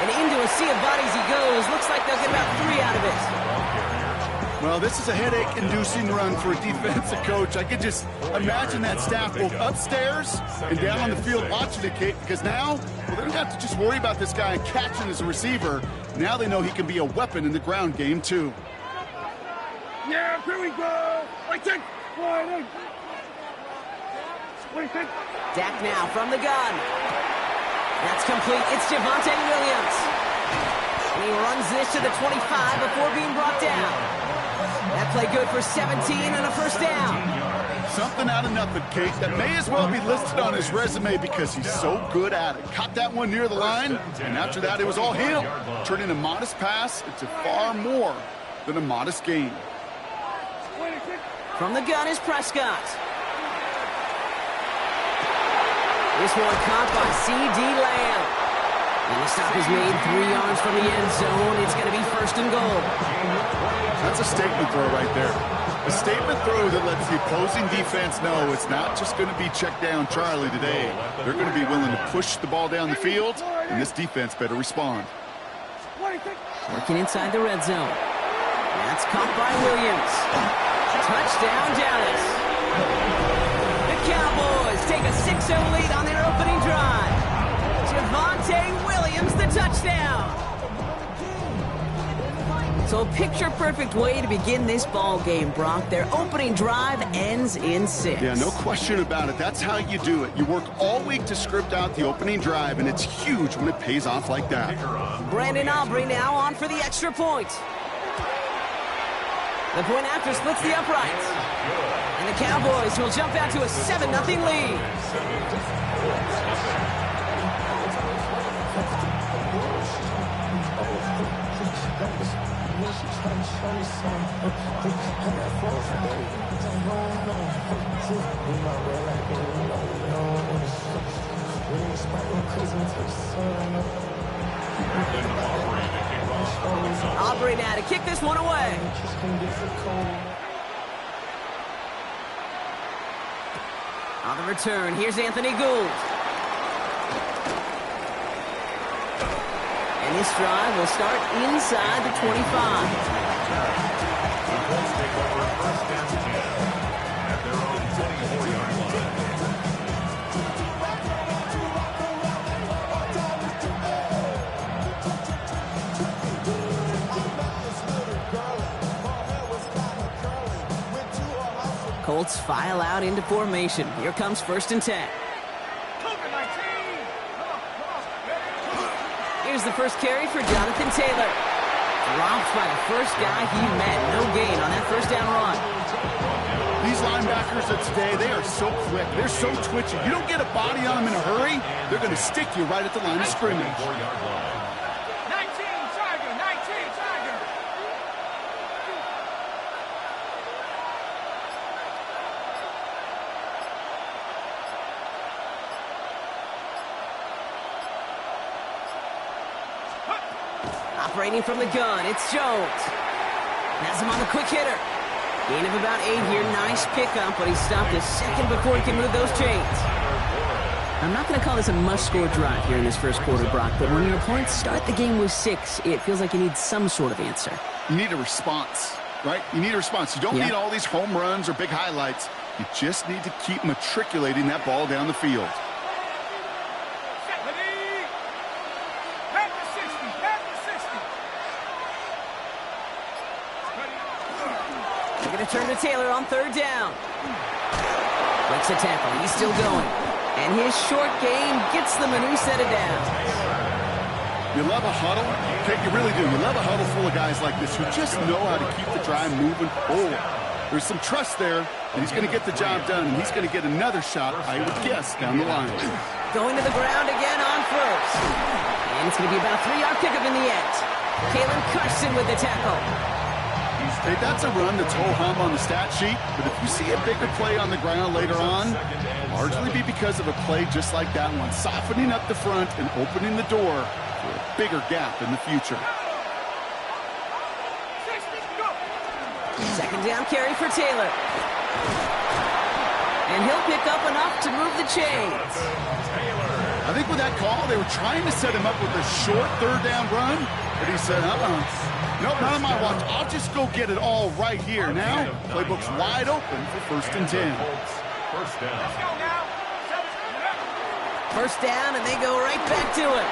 And into a sea of bodies he goes. Looks like they'll get about 3 out of it. Well, this is a headache-inducing run for a defensive coach. I could just imagine that staff both upstairs and down on the field watching the kick, because now, well, they don't have to just worry about this guy catching as a receiver. Now they know he can be a weapon in the ground game, too. Yeah, here we go. Right there. Dak now from the gun. That's complete. It's Javonte Williams. And he runs this to the 25 before being brought down. That play good for 17 and a first down. Something out of nothing, Kate, that may as well be listed on his resume because he's so good at it. Caught that one near the line, and after that, it was all him. Turning a modest pass into far more than a modest gain. From the gun is Prescott. This one caught by C.D. Lamb. And the stop is made 3 yards from the end zone. It's going to be first and goal. That's a statement throw right there. A statement throw that lets the opposing defense know it's not just going to be check down Charlie today. They're going to be willing to push the ball down the field, and this defense better respond. Working inside the red zone. That's caught by Williams. Touchdown, Dallas. The Cowboys take a 6-0 lead on their opening drive. Javonte Williams, the touchdown. So a picture-perfect way to begin this ball game, Brock. Their opening drive ends in 6. Yeah, no question about it. That's how you do it. You work all week to script out the opening drive, and it's huge when it pays off like that. Brandon Aubrey now on for the extra point. The point after splits the uprights. And the Cowboys will jump out to a 7-0 lead. Aubrey now to kick this one away. On the return, here's Anthony Gould. And this drive will start inside the 25. and 10 at their own 24-yard line. Colts file out into formation. Here comes 1st and 10. Here's the first carry for Jonathan Taylor. Dropped by the first guy he met. No gain on that first down run. These linebackers of today, they are so quick. They're so twitchy. You don't get a body on them in a hurry, they're going to stick you right at the line of scrimmage. 19, Tiger, 19, Tiger. Operating from the gun, it's Jones. Has him on the quick hitter. Gain of about 8 here. Nice pickup, but he stopped a second before he can move those chains. I'm not going to call this a must-score drive here in this first quarter, Brock, but when your opponents start the game with 6, it feels like you need some sort of answer. You need a response, right? You need a response. You don't need all these home runs or big highlights. You just need to keep matriculating that ball down the field. Turn to Taylor on 3rd down. Breaks a tackle. He's still going. And his short game gets them a new set of downs. You love a huddle? Okay, you really do. You love a huddle full of guys like this who just know how to keep the drive moving forward. There's some trust there, and he's going to get the job done, and he's going to get another shot, I would guess, down the line. Going to the ground again on 1st. And it's going to be about a 3-yard pickup in the end. Kalen Carson with the tackle. Hey, that's a run that's ho-hum on the stat sheet, but if you see a bigger play on the ground later on, largely be because of a play just like that one, softening up the front and opening the door for a bigger gap in the future. 2nd down carry for Taylor. And he'll pick up enough to move the chains. I think with that call, they were trying to set him up with a short 3rd down run, but he said, nope, not on my watch. I'll just go get it all right here. Now, playbook's wide open for 1st and 10. First down. Let's go now. 1st down, and they go right back to it.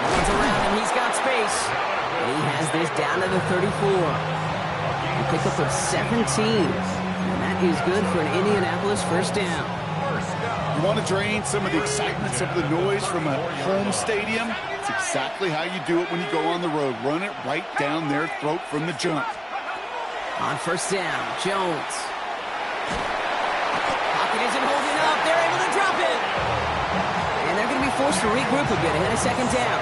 Runs around him. He's got space. And he has this down to the 34. A pickup of 17. And that is good for an Indianapolis 1st down. You want to drain some of the excitement, some of the noise from a home stadium? It's exactly how you do it when you go on the road. Run it right down their throat from the jump. On 1st down, Jones. Pocket isn't holding up. They're able to drop it. And they're going to be forced to regroup a bit ahead of 2nd down.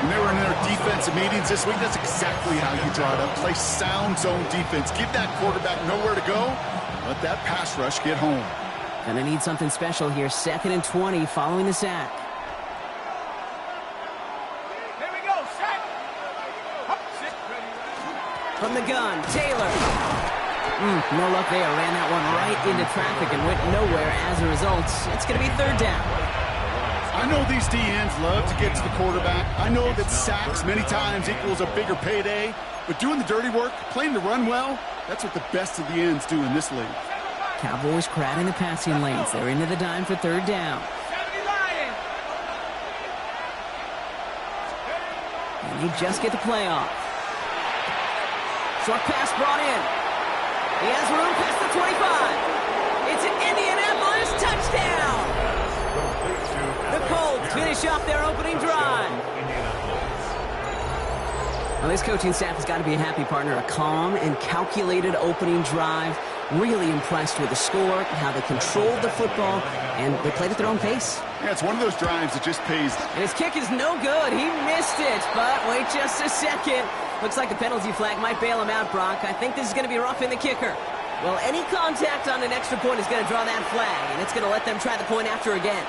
When they were in their defensive meetings this week, that's exactly how you draw it up. Play sound zone defense. Give that quarterback nowhere to go. Let that pass rush get home. Gonna need something special here. 2nd and 20 following the sack. Here we go, sack. From the gun, Taylor. No luck there. Ran that one right into traffic and went nowhere as a result. It's going to be 3rd down. I know these DNs love to get to the quarterback. I know that sacks many times equals a bigger payday. But doing the dirty work, playing the run well, that's what the best of the ends do in this league. Cowboys crowding the passing lanes. They're into the dime for 3rd down. And they just get the play off. Short pass brought in. He has room past the 25. It's an Indianapolis touchdown. The Colts finish off their opening drive. Well, this coaching staff has got to be a happy partner. A calm and calculated opening drive. Really impressed with the score, how they controlled the football, and they played at their own pace. Yeah, it's one of those drives that just pays. And his kick is no good. He missed it, but wait just a second. Looks like the penalty flag might bail him out, Brock. I think this is going to be roughing the kicker. Well, any contact on an extra point is going to draw that flag, and it's going to let them try the point after again.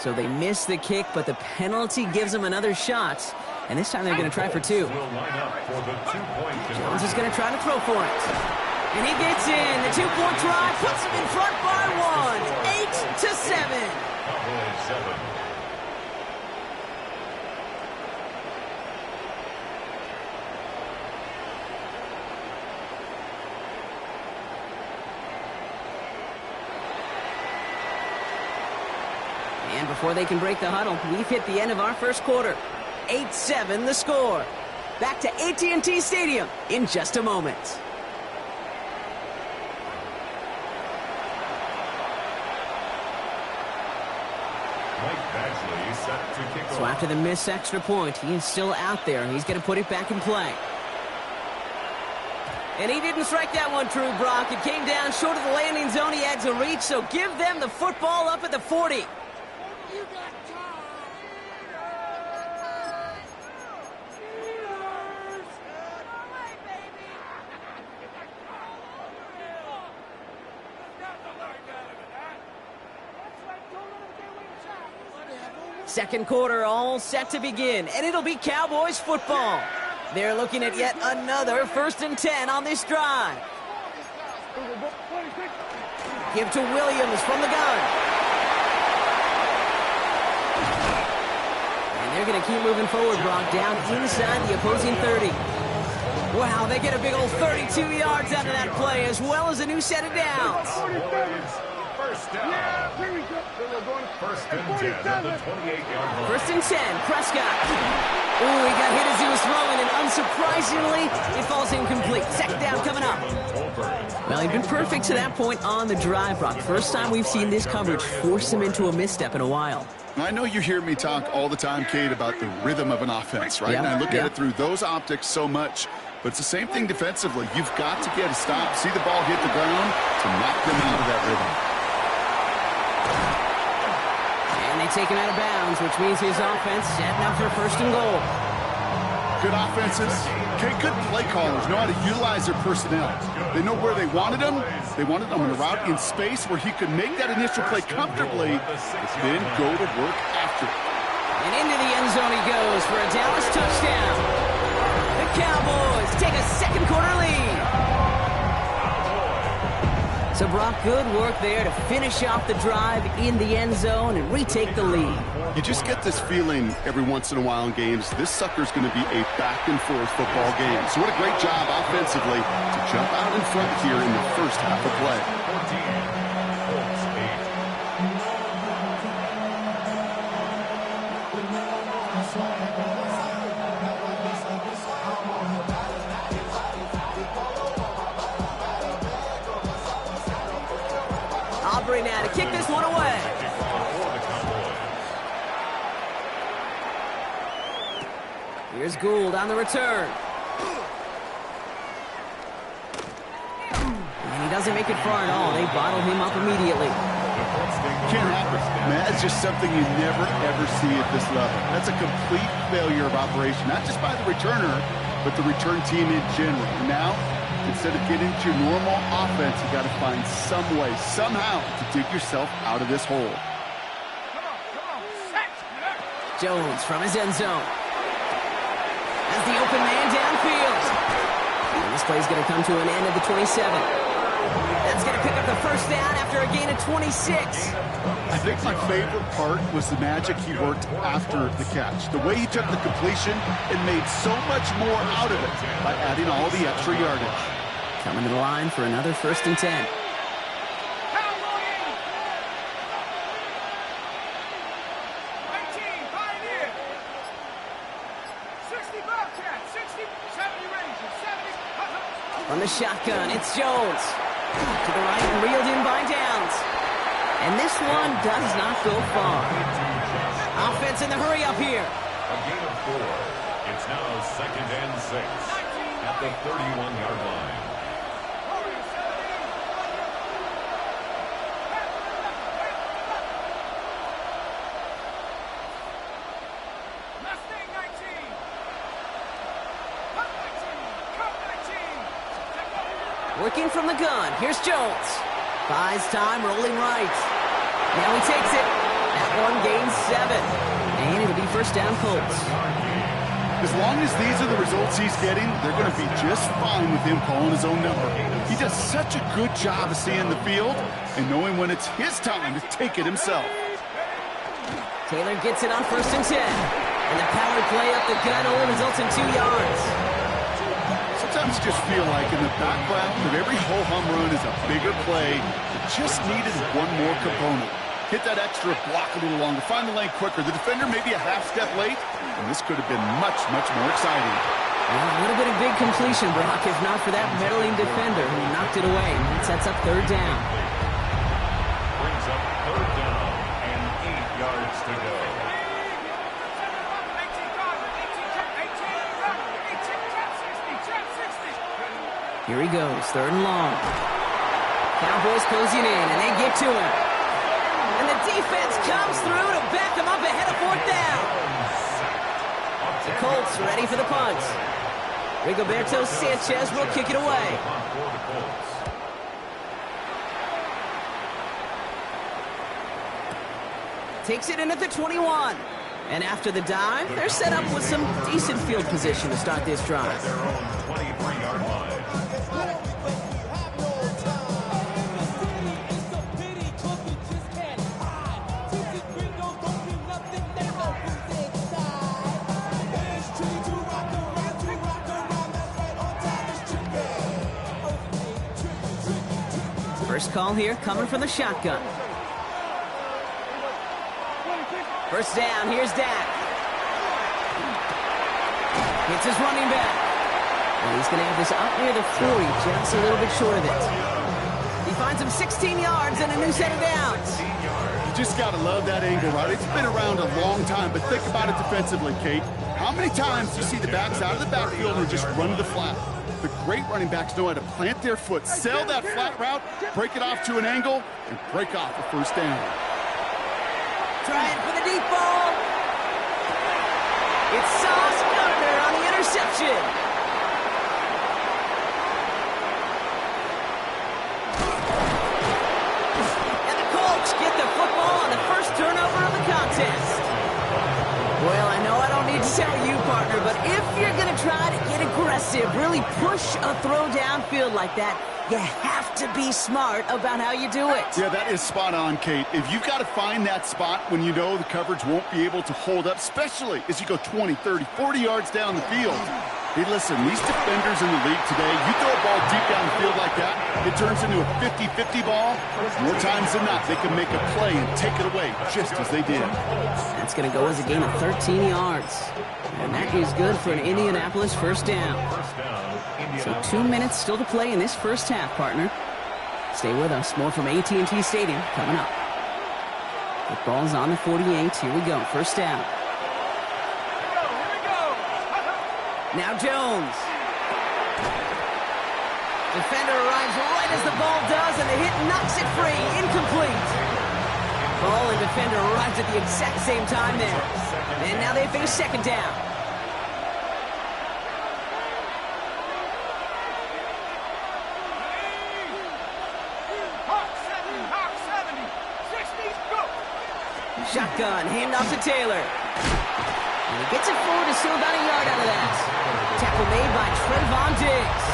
So they miss the kick, but the penalty gives them another shot. And this time they're going to try for 2. Jones is going to try to throw for it. And he gets in. The 2-point try puts him in front by 1. 8-7. And before they can break the huddle, we've hit the end of our first quarter. 8-7 the score. Back to AT&T Stadium in just a moment. So after the missed extra point, he is still out there. He's going to put it back in play. And he didn't strike that one true, Brock. It came down short of the landing zone. He had to reach, so give them the football up at the 40. Second quarter all set to begin, and it'll be Cowboys football. They're looking at yet another 1st and 10 on this drive. Give to Williams from the gun. And they're going to keep moving forward, Brock, down inside the opposing 30. Wow, they get a big old 32 yards out of that play, as well as a new set of downs. First down. First and 10 at the 28-yard line. 1st and 10, Prescott. Ooh, he got hit as he was throwing, and unsurprisingly, it falls incomplete. Second down coming up. Well, he'd been perfect to that point on the drive, Brock. First time we've seen this coverage force him into a misstep in a while. I know you hear me talk all the time, Kate, about the rhythm of an offense, right? And I look at it through those optics so much. But it's the same thing defensively. You've got to get a stop, see the ball hit the ground to knock them out of that rhythm. Take him out of bounds, which means his offense setting up for 1st and goal. Good offenses. Okay, good play callers know how to utilize their personnel. They know where they wanted them. They wanted them in a route in space where he could make that initial play comfortably, but then go to work after it. And into the end zone he goes for a Dallas touchdown. The Cowboys take a second quarter lead. So, Brock, good work there to finish off the drive in the end zone and retake the lead. You just get this feeling every once in a while in games, this sucker's going to be a back-and-forth football game. So what a great job offensively to jump out in front here in the first half of play. Now to kick this one away. Here's Gould on the return. And he doesn't make it far at all. They bottle him up immediately. Can't happen. Man, that's just something you never, ever see at this level. That's a complete failure of operation, not just by the returner, but the return team in general. And now, instead of getting to your normal offense, you got to find some way, somehow, to dig yourself out of this hole. Jones from his end zone. As the open man downfield. And this play's going to come to an end at the 27. That's going to pick up the 1st down after a gain of 26. I think my favorite part was the magic he worked after the catch. The way he took the completion and made so much more out of it by adding all the extra yardage. Coming to the line for another 1st and 10. From the shotgun, it's Jones. To the right and reeled in by Downs. And this one does not go far. Offense in the hurry up here. A gain of 4. It's now 2nd and 6 at the 31-yard line. Working from the gun. Here's Jones. Buys time, rolling right. Now he takes it. That one gains 7. And it'll be 1st down Colts. As long as these are the results he's getting, they're going to be just fine with him calling his own number. He does such a good job of seeing the field and knowing when it's his time to take it himself. Taylor gets it on 1st and 10. And the power play up the gut only results in 2 yards. Sometimes you just feel like in the background of every ho-hum run is a bigger play that just needed one more component. hit that extra block a little longer, find the lane quicker. The defender may be a half step late, and this could have been much, much more exciting. Well, a little bit of big completion, Brock, if not for that meddling defender who knocked it away. And it sets up third down. Brings up third down and 8 yards to go. Here he goes, third and long. Cowboys closing in, and they get to him. And the defense comes through to back him up ahead of fourth down. The Colts ready for the punt. Rigoberto Sanchez will kick it away. Takes it in at the 21. And after the dive, they're set up with some decent field position to start this drive. Their own 23-yard line. First call here coming from the shotgun. First down, here's Dak. It's his running back. And he's going to have this up near the 40, just a little bit short of it. He finds him 16 yards and a new set of downs. You just got to love that angle, right? It's been around a long time, but think about it defensively, Kate. How many times do you see the backs out of the backfield and just run to the flat? The great running backs know how to plant their foot, sail that flat route, break it off to an angle, and break off a first down. Trying for the deep ball. It's Sauce Gardner on the interception. And the Colts get the football on the first turnover of the contest. Well, I know I don't need to tell you, partner, but if you're going to try to get aggressive, really push a throw downfield like that, you have to be smart about how you do it. Yeah, that is spot on, Kate. If you've got to find that spot when you know the coverage won't be able to hold up, especially as you go 20, 30, 40 yards down the field. Hey, listen, these defenders in the league today, you throw a ball deep down the field like that, it turns into a 50-50 ball. More times than not, they can make a play and take it away just as they did. That's going to go as a gain of 13 yards. And that is good for an Indianapolis first down. So 2 minutes still to play in this first half, partner. Stay with us. More from AT&T Stadium coming up. The ball's on the 48. Here we go. First down. Now Jones. Defender arrives right as the ball does, and the hit knocks it free. Incomplete. Ball and defender arrives at the exact same time there. And now they face second down. Shotgun, handoff to Taylor. And he gets it forward to still about a yard out of that. Tackle made by Trayvon Diggs.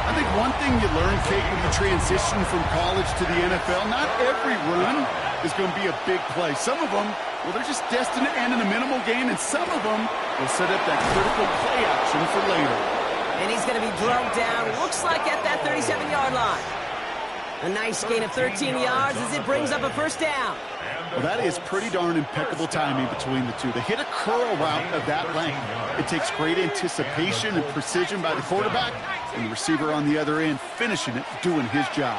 I think one thing you learn, Kate, when you transition from college to the NFL, not every run is going to be a big play. Some of them, well, they're just destined to end in a minimal gain, and some of them will set up that critical play action for later. And he's going to be drugged down, looks like at that 37-yard line. A nice gain of 13 yards as it brings up a first down. Well, that is pretty darn impeccable timing between the two. They hit a curl route of that length. It takes great anticipation and precision by the quarterback, and the receiver on the other end finishing it, doing his job.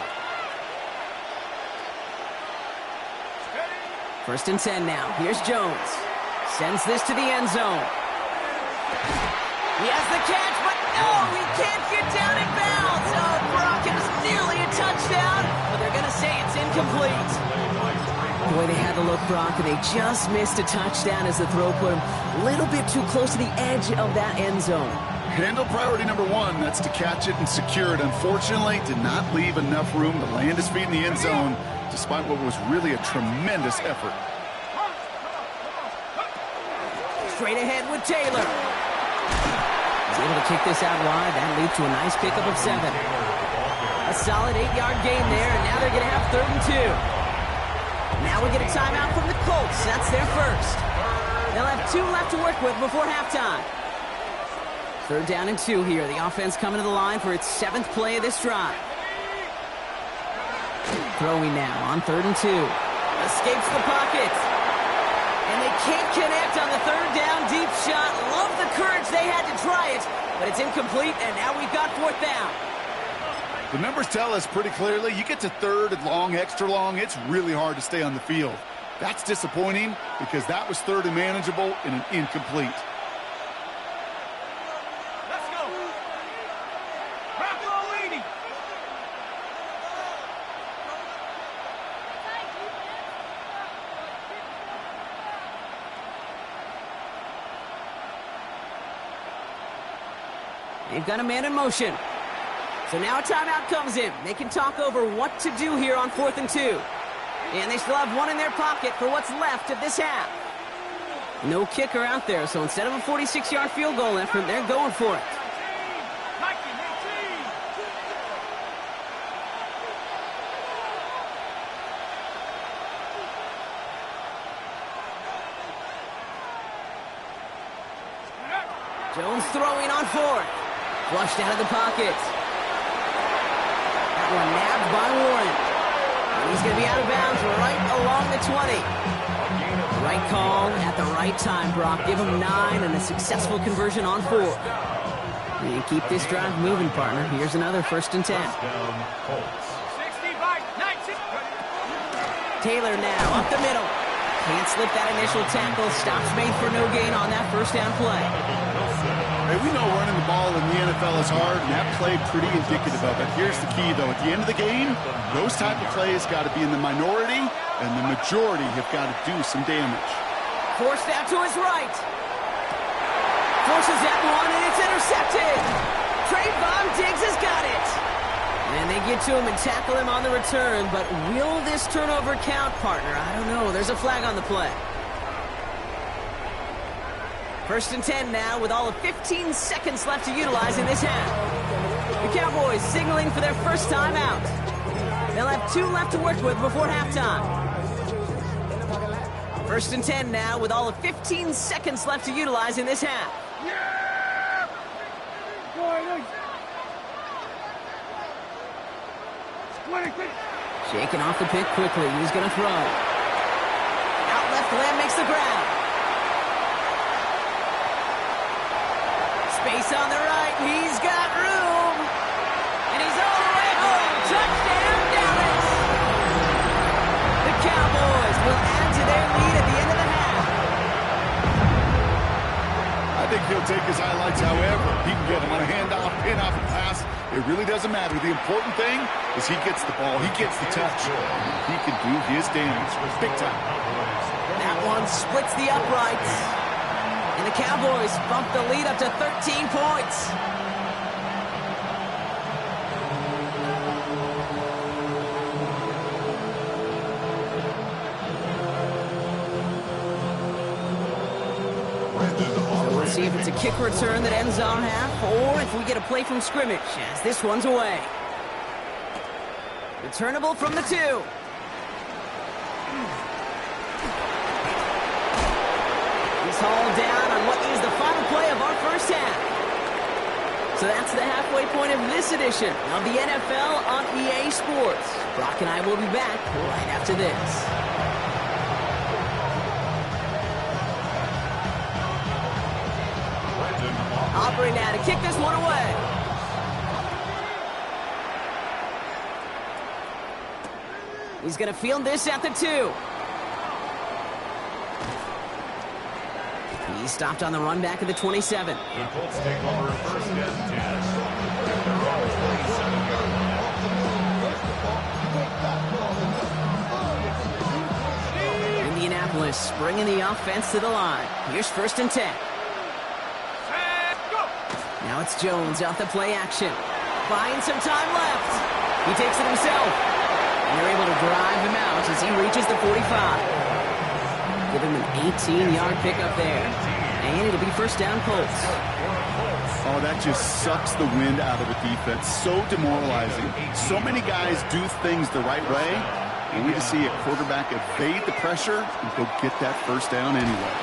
First and 10 now. Here's Jones. Sends this to the end zone. He has the catch, but no, he can't get down in bounds. Oh, Brock, it was nearly a touchdown, but they're going to say it's incomplete. Boy, they had the look, Brock, and they just missed a touchdown as the throw put him a little bit too close to the edge of that end zone. Handle priority number one, that's to catch it and secure it. Unfortunately, did not leave enough room to land his feet in the end zone, despite what was really a tremendous effort. Straight ahead with Taylor. He's able to kick this out wide. That leads to a nice pickup of 7. A solid 8-yard gain there, and now they're going to have 3rd and 2. Now we get a timeout from the Colts. That's their first. They'll have 2 left to work with before halftime. 3rd down and 2 here. The offense coming to the line for its 7th play of this drive. Throwing now on 3rd and 2. Escapes the pocket. And they can't connect on the third down deep shot. Love the courage they had to try it, but it's incomplete, and now we've got fourth down. The numbers tell us pretty clearly, you get to third and long, extra long, it's really hard to stay on the field. That's disappointing because that was third and manageable and an incomplete. Let's go. Bravo, They've got a man in motion. So now a timeout comes in. They can talk over what to do here on 4th and 2. And they still have one in their pocket for what's left of this half. No kicker out there, so instead of a 46-yard field goal effort, they're going for it. Jones throwing on 4th. Flushed out of the pocket. That one nabbed by Warren. And he's going to be out of bounds right along the 20. Right call at the right time, Brock. Give him 9 and a successful conversion on 4. And keep this drive moving, partner. Here's another 1st and 10. Taylor now up the middle. Can't slip that initial tackle. Stops made for no gain on that 1st down play. Hey, we know running the ball in the NFL is hard, and that play pretty indicative of it. Here's the key, though. At the end of the game, those type of plays got to be in the minority, and the majority have got to do some damage. Forced out to his right. Forces that one, and it's intercepted. Trayvon Diggs has got it. And they get to him and tackle him on the return, but will this turnover count, partner? I don't know. There's a flag on the play. 1st and 10 now with all of 15 seconds left to utilize in this half. The Cowboys signaling for their first time out. They'll have 2 left to work with before halftime. 1st and 10 now with all of 15 seconds left to utilize in this half. Shaking off the pick quickly. He's going to throw. Out left, Lamb makes the grab. Space on the right. He's got room. And he's all the way home. Touchdown, Dallas. The Cowboys will add to their lead at the end of the half. I think he'll take his highlights however he can get them on a handoff, pin-off, and pass. It really doesn't matter. The important thing is he gets the ball. He gets the touch. He can do his damage. Big time. That one splits the uprights. And the Cowboys bump the lead up to 13 points. So we'll see if it's a kick return that ends our half, or if we get a play from scrimmage, as this one's away. Returnable from the 2. Hauled down on what is the final play of our first half. So that's the halfway point of this edition of the NFL on EA Sports. Brock and I will be back right after this. Aubrey now to kick this one away. He's going to field this at the 2. He stopped on the run back at the 27. The Colts take over 1st and 10. Indianapolis bringing the offense to the line. Here's 1st and 10. Now it's Jones off the play action. Buying some time left. He takes it himself. And they're able to drive him out as he reaches the 45. Give him an 18-yard pickup there. And it'll be 1st down Colts. Oh, that just sucks the wind out of the defense. So demoralizing. So many guys do things the right way. And we just see a quarterback evade the pressure and go get that 1st down anyway.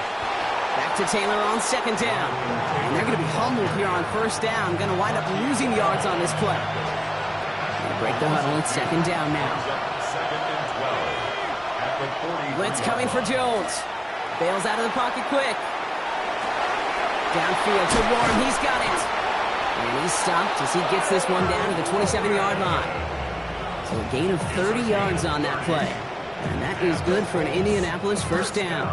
Back to Taylor on 2nd down. And they're going to be humbled here on 1st down. Going to wind up losing yards on this play. Going to break the huddle at 2nd down now. 2nd and 12. At with 43 Blitz coming for Jones. Bails out of the pocket quick. Downfield to Warren. He's got it. And he's stopped as he gets this one down to the 27-yard line. So a gain of 30 yards on that play. And that is good for an Indianapolis first down.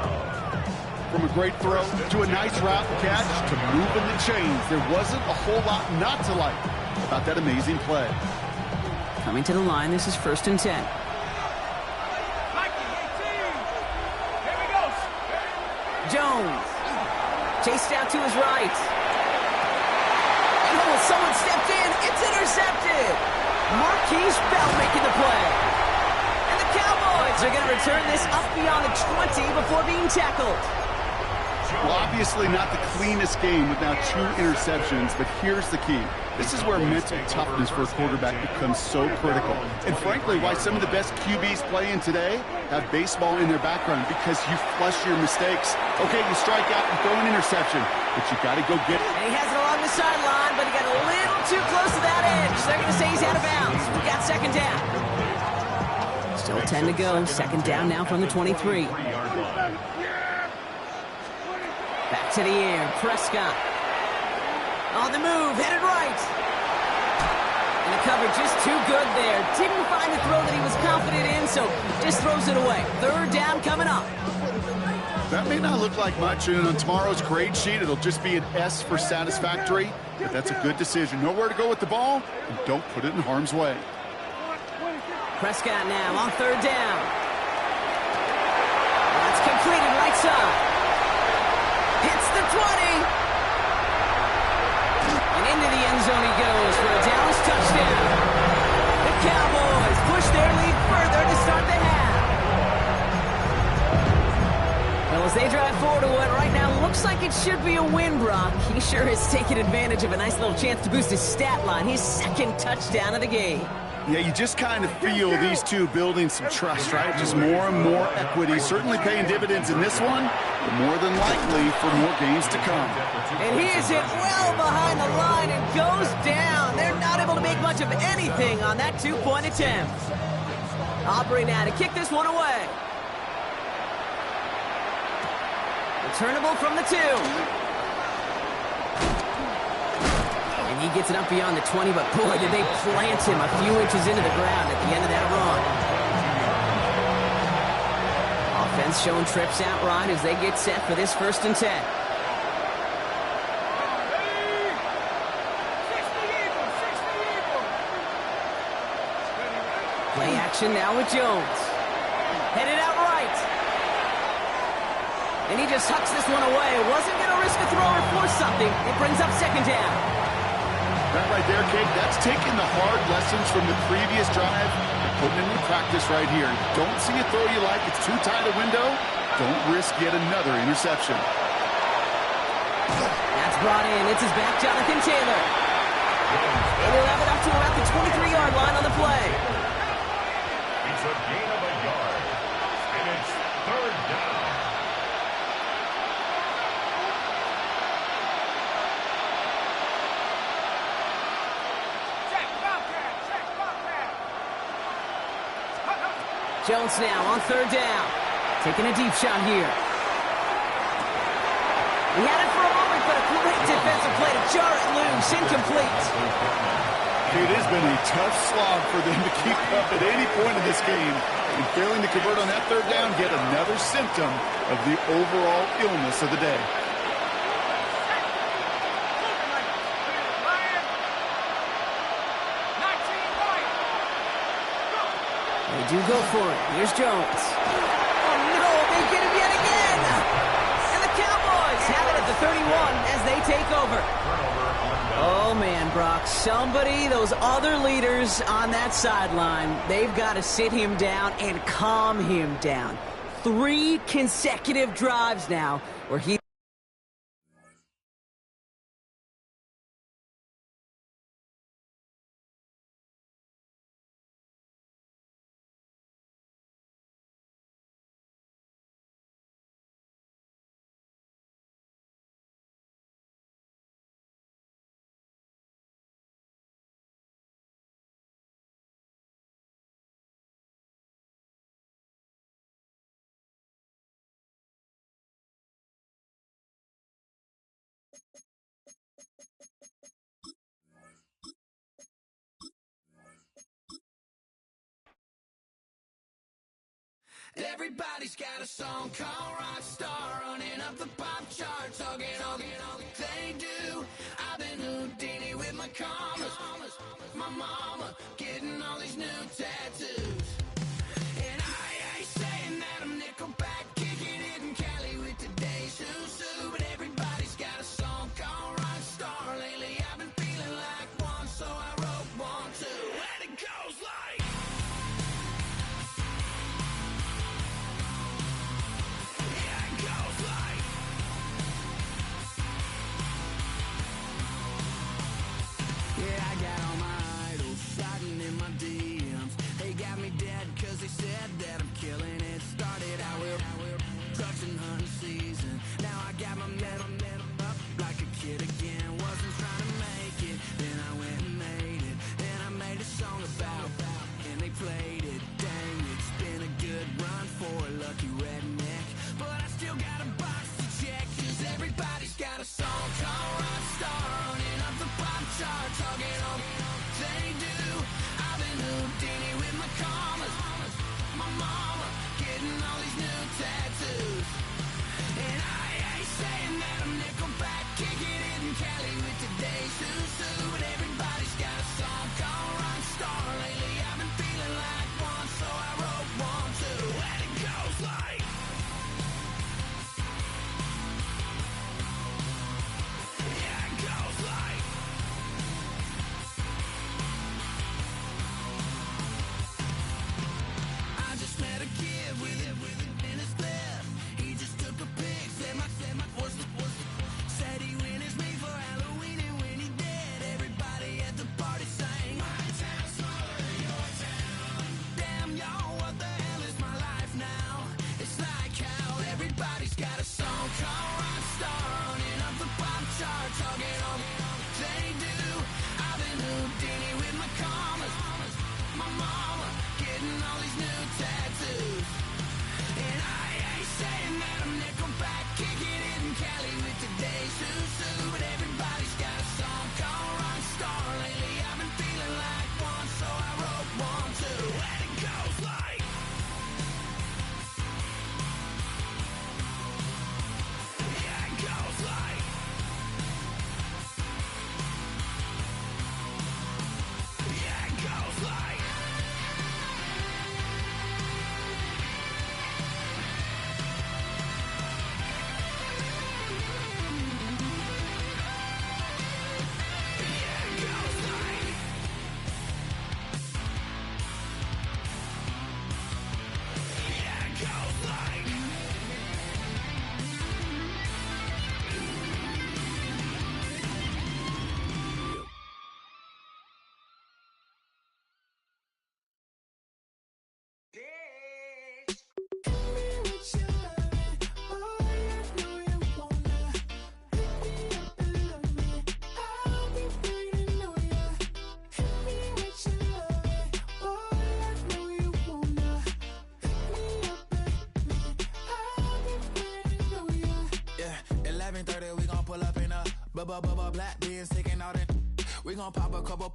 From a great throw to a nice route catch to moving the chains. There wasn't a whole lot not to like about that amazing play. Coming to the line, this is 1st and 10. Jones. Chased out to his right. Oh, someone stepped in. It's intercepted. Marquise Bell making the play. And the Cowboys are going to return this up beyond the 20 before being tackled. Well, obviously not the cleanest game with now 2 interceptions, but here's the key. This is where mental toughness for a quarterback becomes so critical. And frankly, why some of the best QBs playing today have baseball in their background, because you flush your mistakes. Okay, you strike out and throw an interception, but you got to go get it. And he has it along the sideline, but he got a little too close to that edge. They're going to say he's out of bounds. We got 2nd down. Still 10 to go. 2nd down now from the 23. Back to the air. Prescott. On the move. Headed right. And the cover just too good there. Didn't find the throw that he was confident in, so just throws it away. 3rd down coming up. That may not look like much, and on tomorrow's grade sheet, it'll just be an S for satisfactory, but that's a good decision. Know where to go with the ball, and don't put it in harm's way. Prescott now on 3rd down. That's completed right side. Hits the 20. And into the end zone he goes for a Dallas touchdown. The Cowboys push their lead further to start the half. Well, as they drive forward to what right now looks like it should be a win, Brock. He sure has taken advantage of a nice little chance to boost his stat line. His 2nd touchdown of the game. Yeah, you just kind of feel these two building some trust, right? Just more and more equity. Certainly paying dividends in this one, but more than likely for more games to come. And he is hit well behind the line and goes down. They're not able to make much of anything on that 2-point attempt. Aubrey now to kick this one away. Returnable from the 2. And he gets it up beyond the 20, but boy, did they plant him a few inches into the ground at the end of that run. Offense showing trips out right as they get set for this 1st and 10. Play action now with Jones. Headed out right. And he just hucks this one away. Wasn't going to risk a throw or force something. It brings up 2nd down. That right there, Kate, that's taking the hard lessons from the previous drive and putting them in practice right here. Don't see a throw you like. It's too tight a window. Don't risk yet another interception. That's brought in. It's his back, Jonathan Taylor. And he'll have it up to around the 23-yard line on the play. It's a gain of a yard, and it's 3rd down. Jones now on 3rd down. Taking a deep shot here. He had it for a moment, but a great defensive play to jar it loose. Incomplete. It has been a tough slog for them to keep up at any point in this game. And failing to convert on that 3rd down, get another symptom of the overall illness of the day. They do go for it. Here's Jones. Oh, no, they get him yet again. And the Cowboys have it at the 31 as they take over. Oh, man, Brock, somebody, those other leaders on that sideline, they've got to sit him down and calm him down. 3 consecutive drives now where he Everybody's got a song called rock star, running up the pop charts, all they do. I've been Houdini with my commas, my mama getting all these new tattoos. And I ain't saying that I'm Nickelback, kicking it in Cali with today's who's who, but everybody's got a song called rock star. Lately I've been feeling like one, so I wrote one too, and it goes like. Yeah, I got all my idols sliding in my DMs. They got me dead cause they said that I'm killing it. Started out with trucks and hunting season. Now I got my metal up like a kid again. Wasn't trying to make it, then I went and made it. Then I made a song about and they played it. Dang, it's been a good run for a lucky redneck, but I still got a box to check, cause everybody's got a song called Rockstar, running up the pop charts, all they do. I've been Houdini with my commas, my mama getting all these new tattoos. And I ain't saying that I'm Nickelback, kicking it in Cali with today's who's who, but everybody's got a song called Rockstar. Lately I've been feeling like one, so I wrote one too, and it goes like. Yeah, it goes like. I just met a kid with it in his clip. He just took a pic, said my said he witnessed me for Halloween, and when he did, everybody at the party sang. My town's smaller than your town. Damn, y'all, what the hell is my life now? It's like how everybody's got a song called Rockstar, running up the pop charts, all they do. I've been Houdini with my commas, my mama getting all these new tattoos. And I ain't saying that I'm Nickelback, kicking it in Cali with today's who's who, but everybody's got a song called Rockstar. Lately I've been feeling like one, so I wrote one too, and it goes like. Yeah, it goes like. Yeah, it goes like. Black beans taking all that. We gon' pop a couple.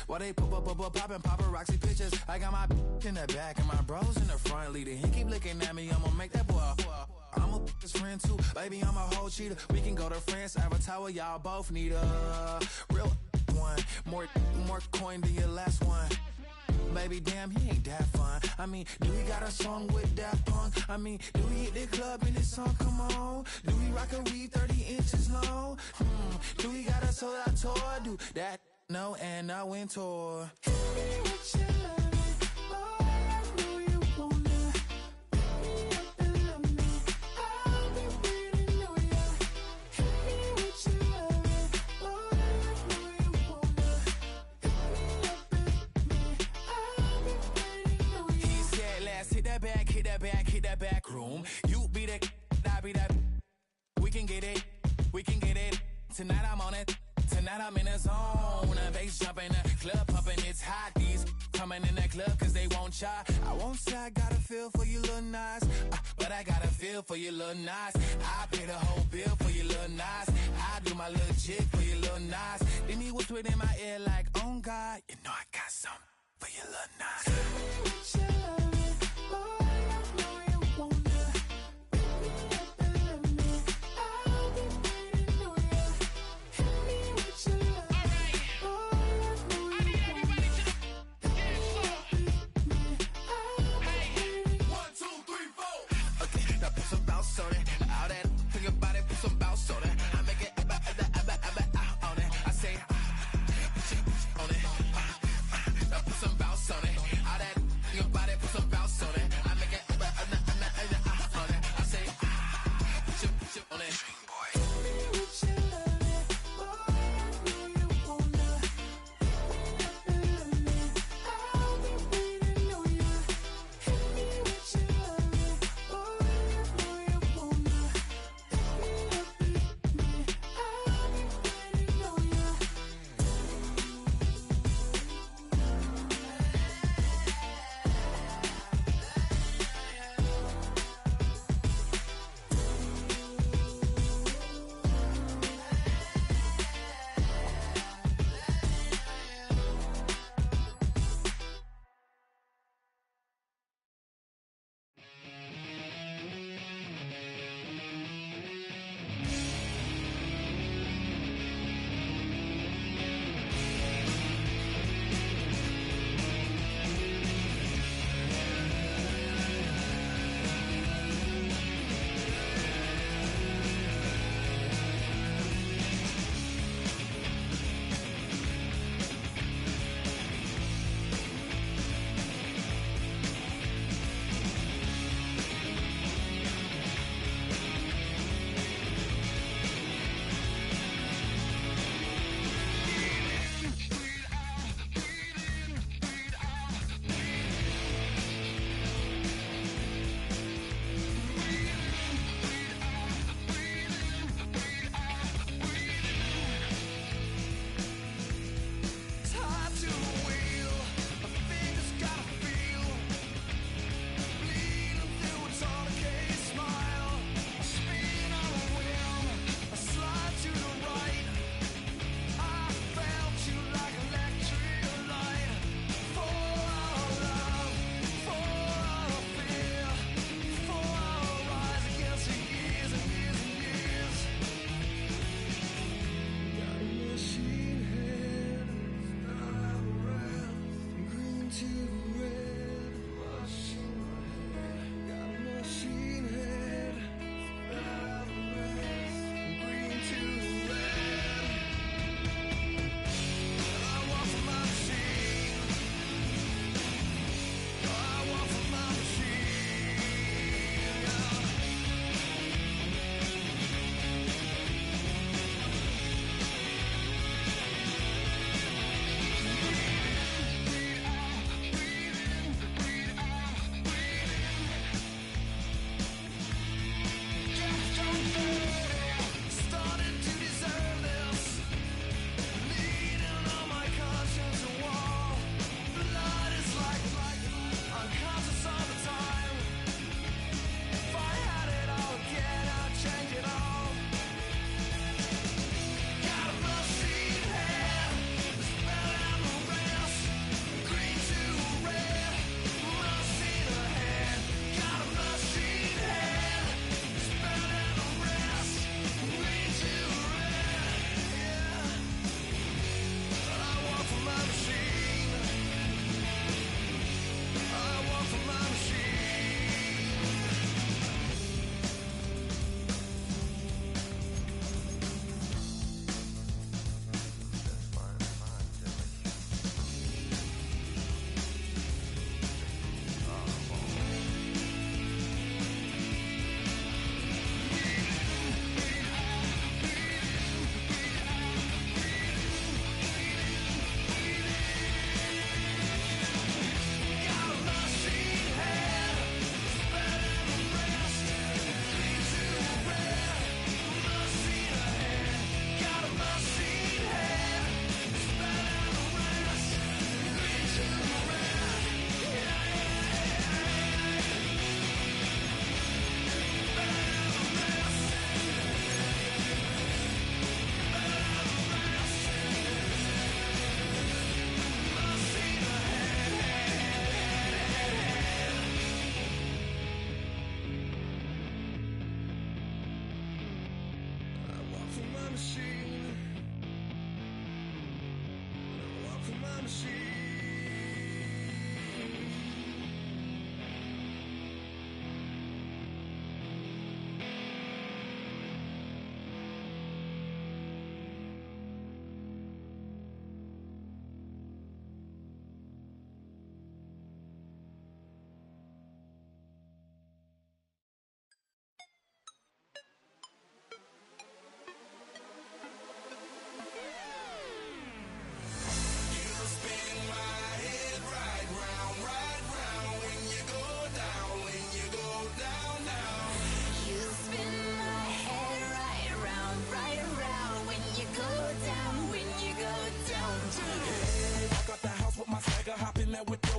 While they poppin' paparazzi pictures. I got my in the back and my bros in the front leading. He keep looking at me, I'ma make that boy. I'm a his friend too, baby, I'm a whole cheater. We can go to France, Avatar, y'all both need a real one. More coin than your last one. Baby, damn, he ain't that fun. I mean, do he got a song with that punk? I mean, do he hit the club in this song? Come on. Do he rock a weave 30 inches long? Do he got a sold out tour? Do that? No, and I went tour. Hit that back room. You be the, I be that. We can get it. Tonight I'm on it. Tonight I'm in a zone. A bass jumping, a club pumping, it's hot. These coming in that club cause they won't try. I won't say I got a feel for you little nice, but I got a feel for you little nice. I pay the whole bill for you little nice. I do my little jig for you little nice. Then he whisper in my ear like, oh God, you know I got something for you little nice.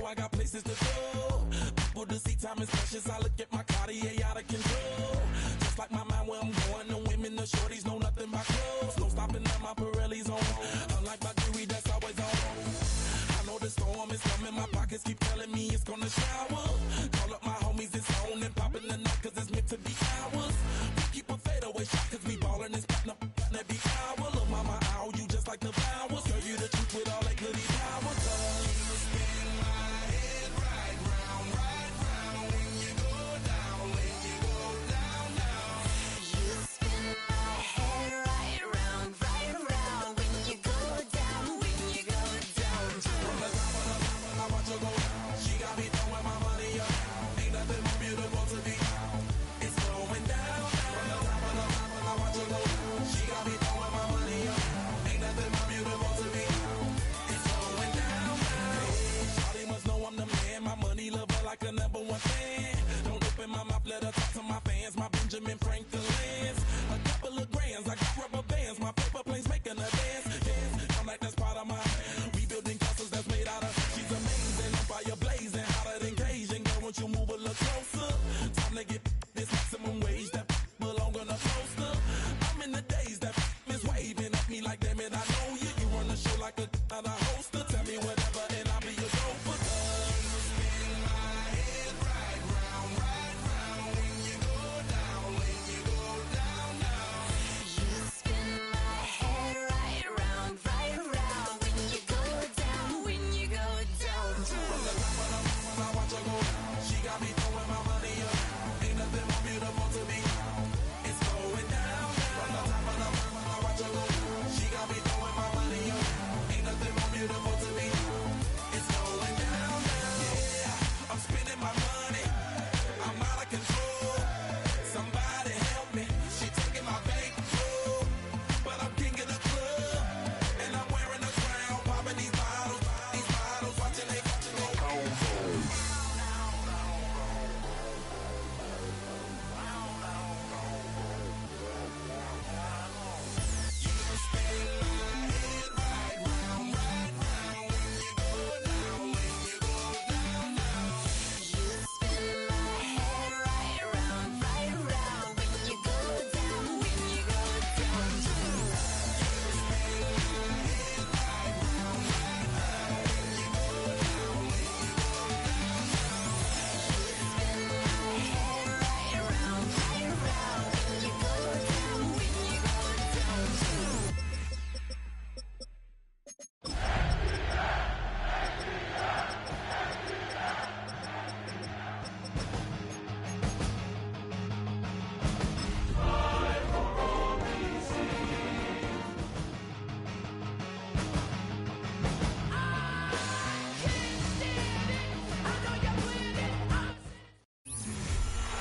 I got places to go. People to see, time is precious. I look at my Cartier out of control. Just like my mind where I'm going. The women, the shorties know nothing but clothes. No stopping at my Pirelli's on. Unlike my jewelry that's always on. I know the storm is coming. My pockets keep telling me it's gonna shower. Call up my homies, it's on and popping the night 'cause it's meant to be ours. We keep a fadeaway shot 'cause we ballin' and spotting up every hour. Look, mama, I owe you just like the flowers. Girl, you the truth with all that goody power.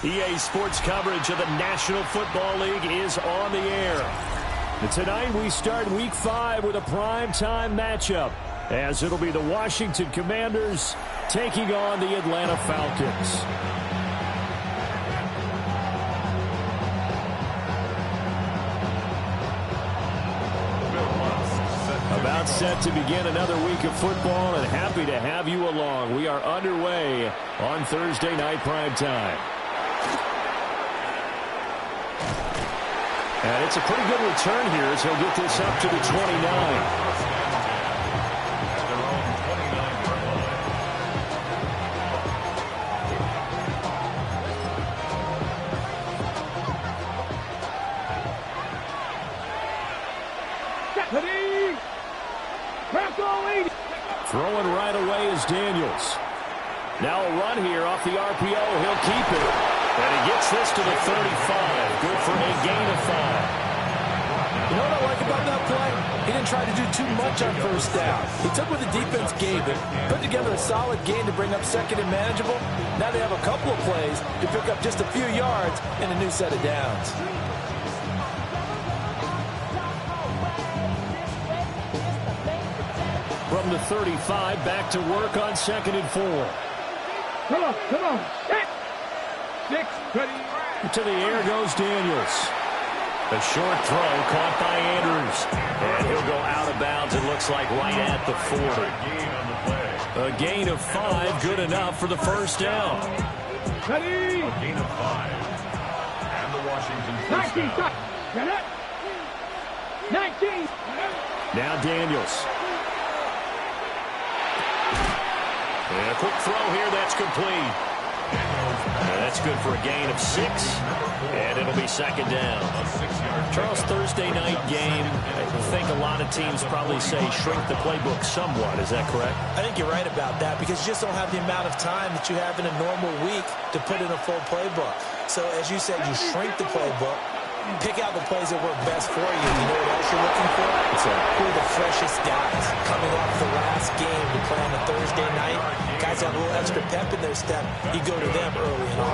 EA Sports coverage of the National Football League is on the air. And tonight we start Week 5 with a primetime matchup, as it'll be the Washington Commanders taking on the Atlanta Falcons. About set to begin another week of football, and happy to have you along. We are underway on Thursday night primetime. And it's a pretty good return here as he'll get this up to the 29. Throwing right away is Daniels. Now a run here off the RPO. He'll keep it. And he gets this to the 35. Good for a gain of 5. You know what I like about that play? He didn't try to do too much on first down. He took what the defense gave him, put together a solid gain to bring up second and manageable. Now they have a couple of plays to pick up just a few yards and a new set of downs. From the 35, back to work on 2nd and 4. Come on. 6, ready. To the air goes Daniels. A short throw caught by Andrews. And he'll go out of bounds, it looks like, right at the 40. A gain of 5, good enough for the first down. Ready. A gain of 5. And the Washington first 19. down. Get it. 19. Now Daniels. And a quick throw here, that's complete. And that's good for a gain of 6. And it'll be 2nd down. Charles, Thursday night game, I think a lot of teams probably say shrink the playbook somewhat. Is that correct? I think you're right about that because you just don't have the amount of time that you have in a normal week to put in a full playbook. So as you said, you shrink the playbook, pick out the plays that work best for you. You know what else you're looking for? Who are the freshest guys coming off the last game to play on a Thursday night? Guys have a little extra pep in their step. You go to them early and often.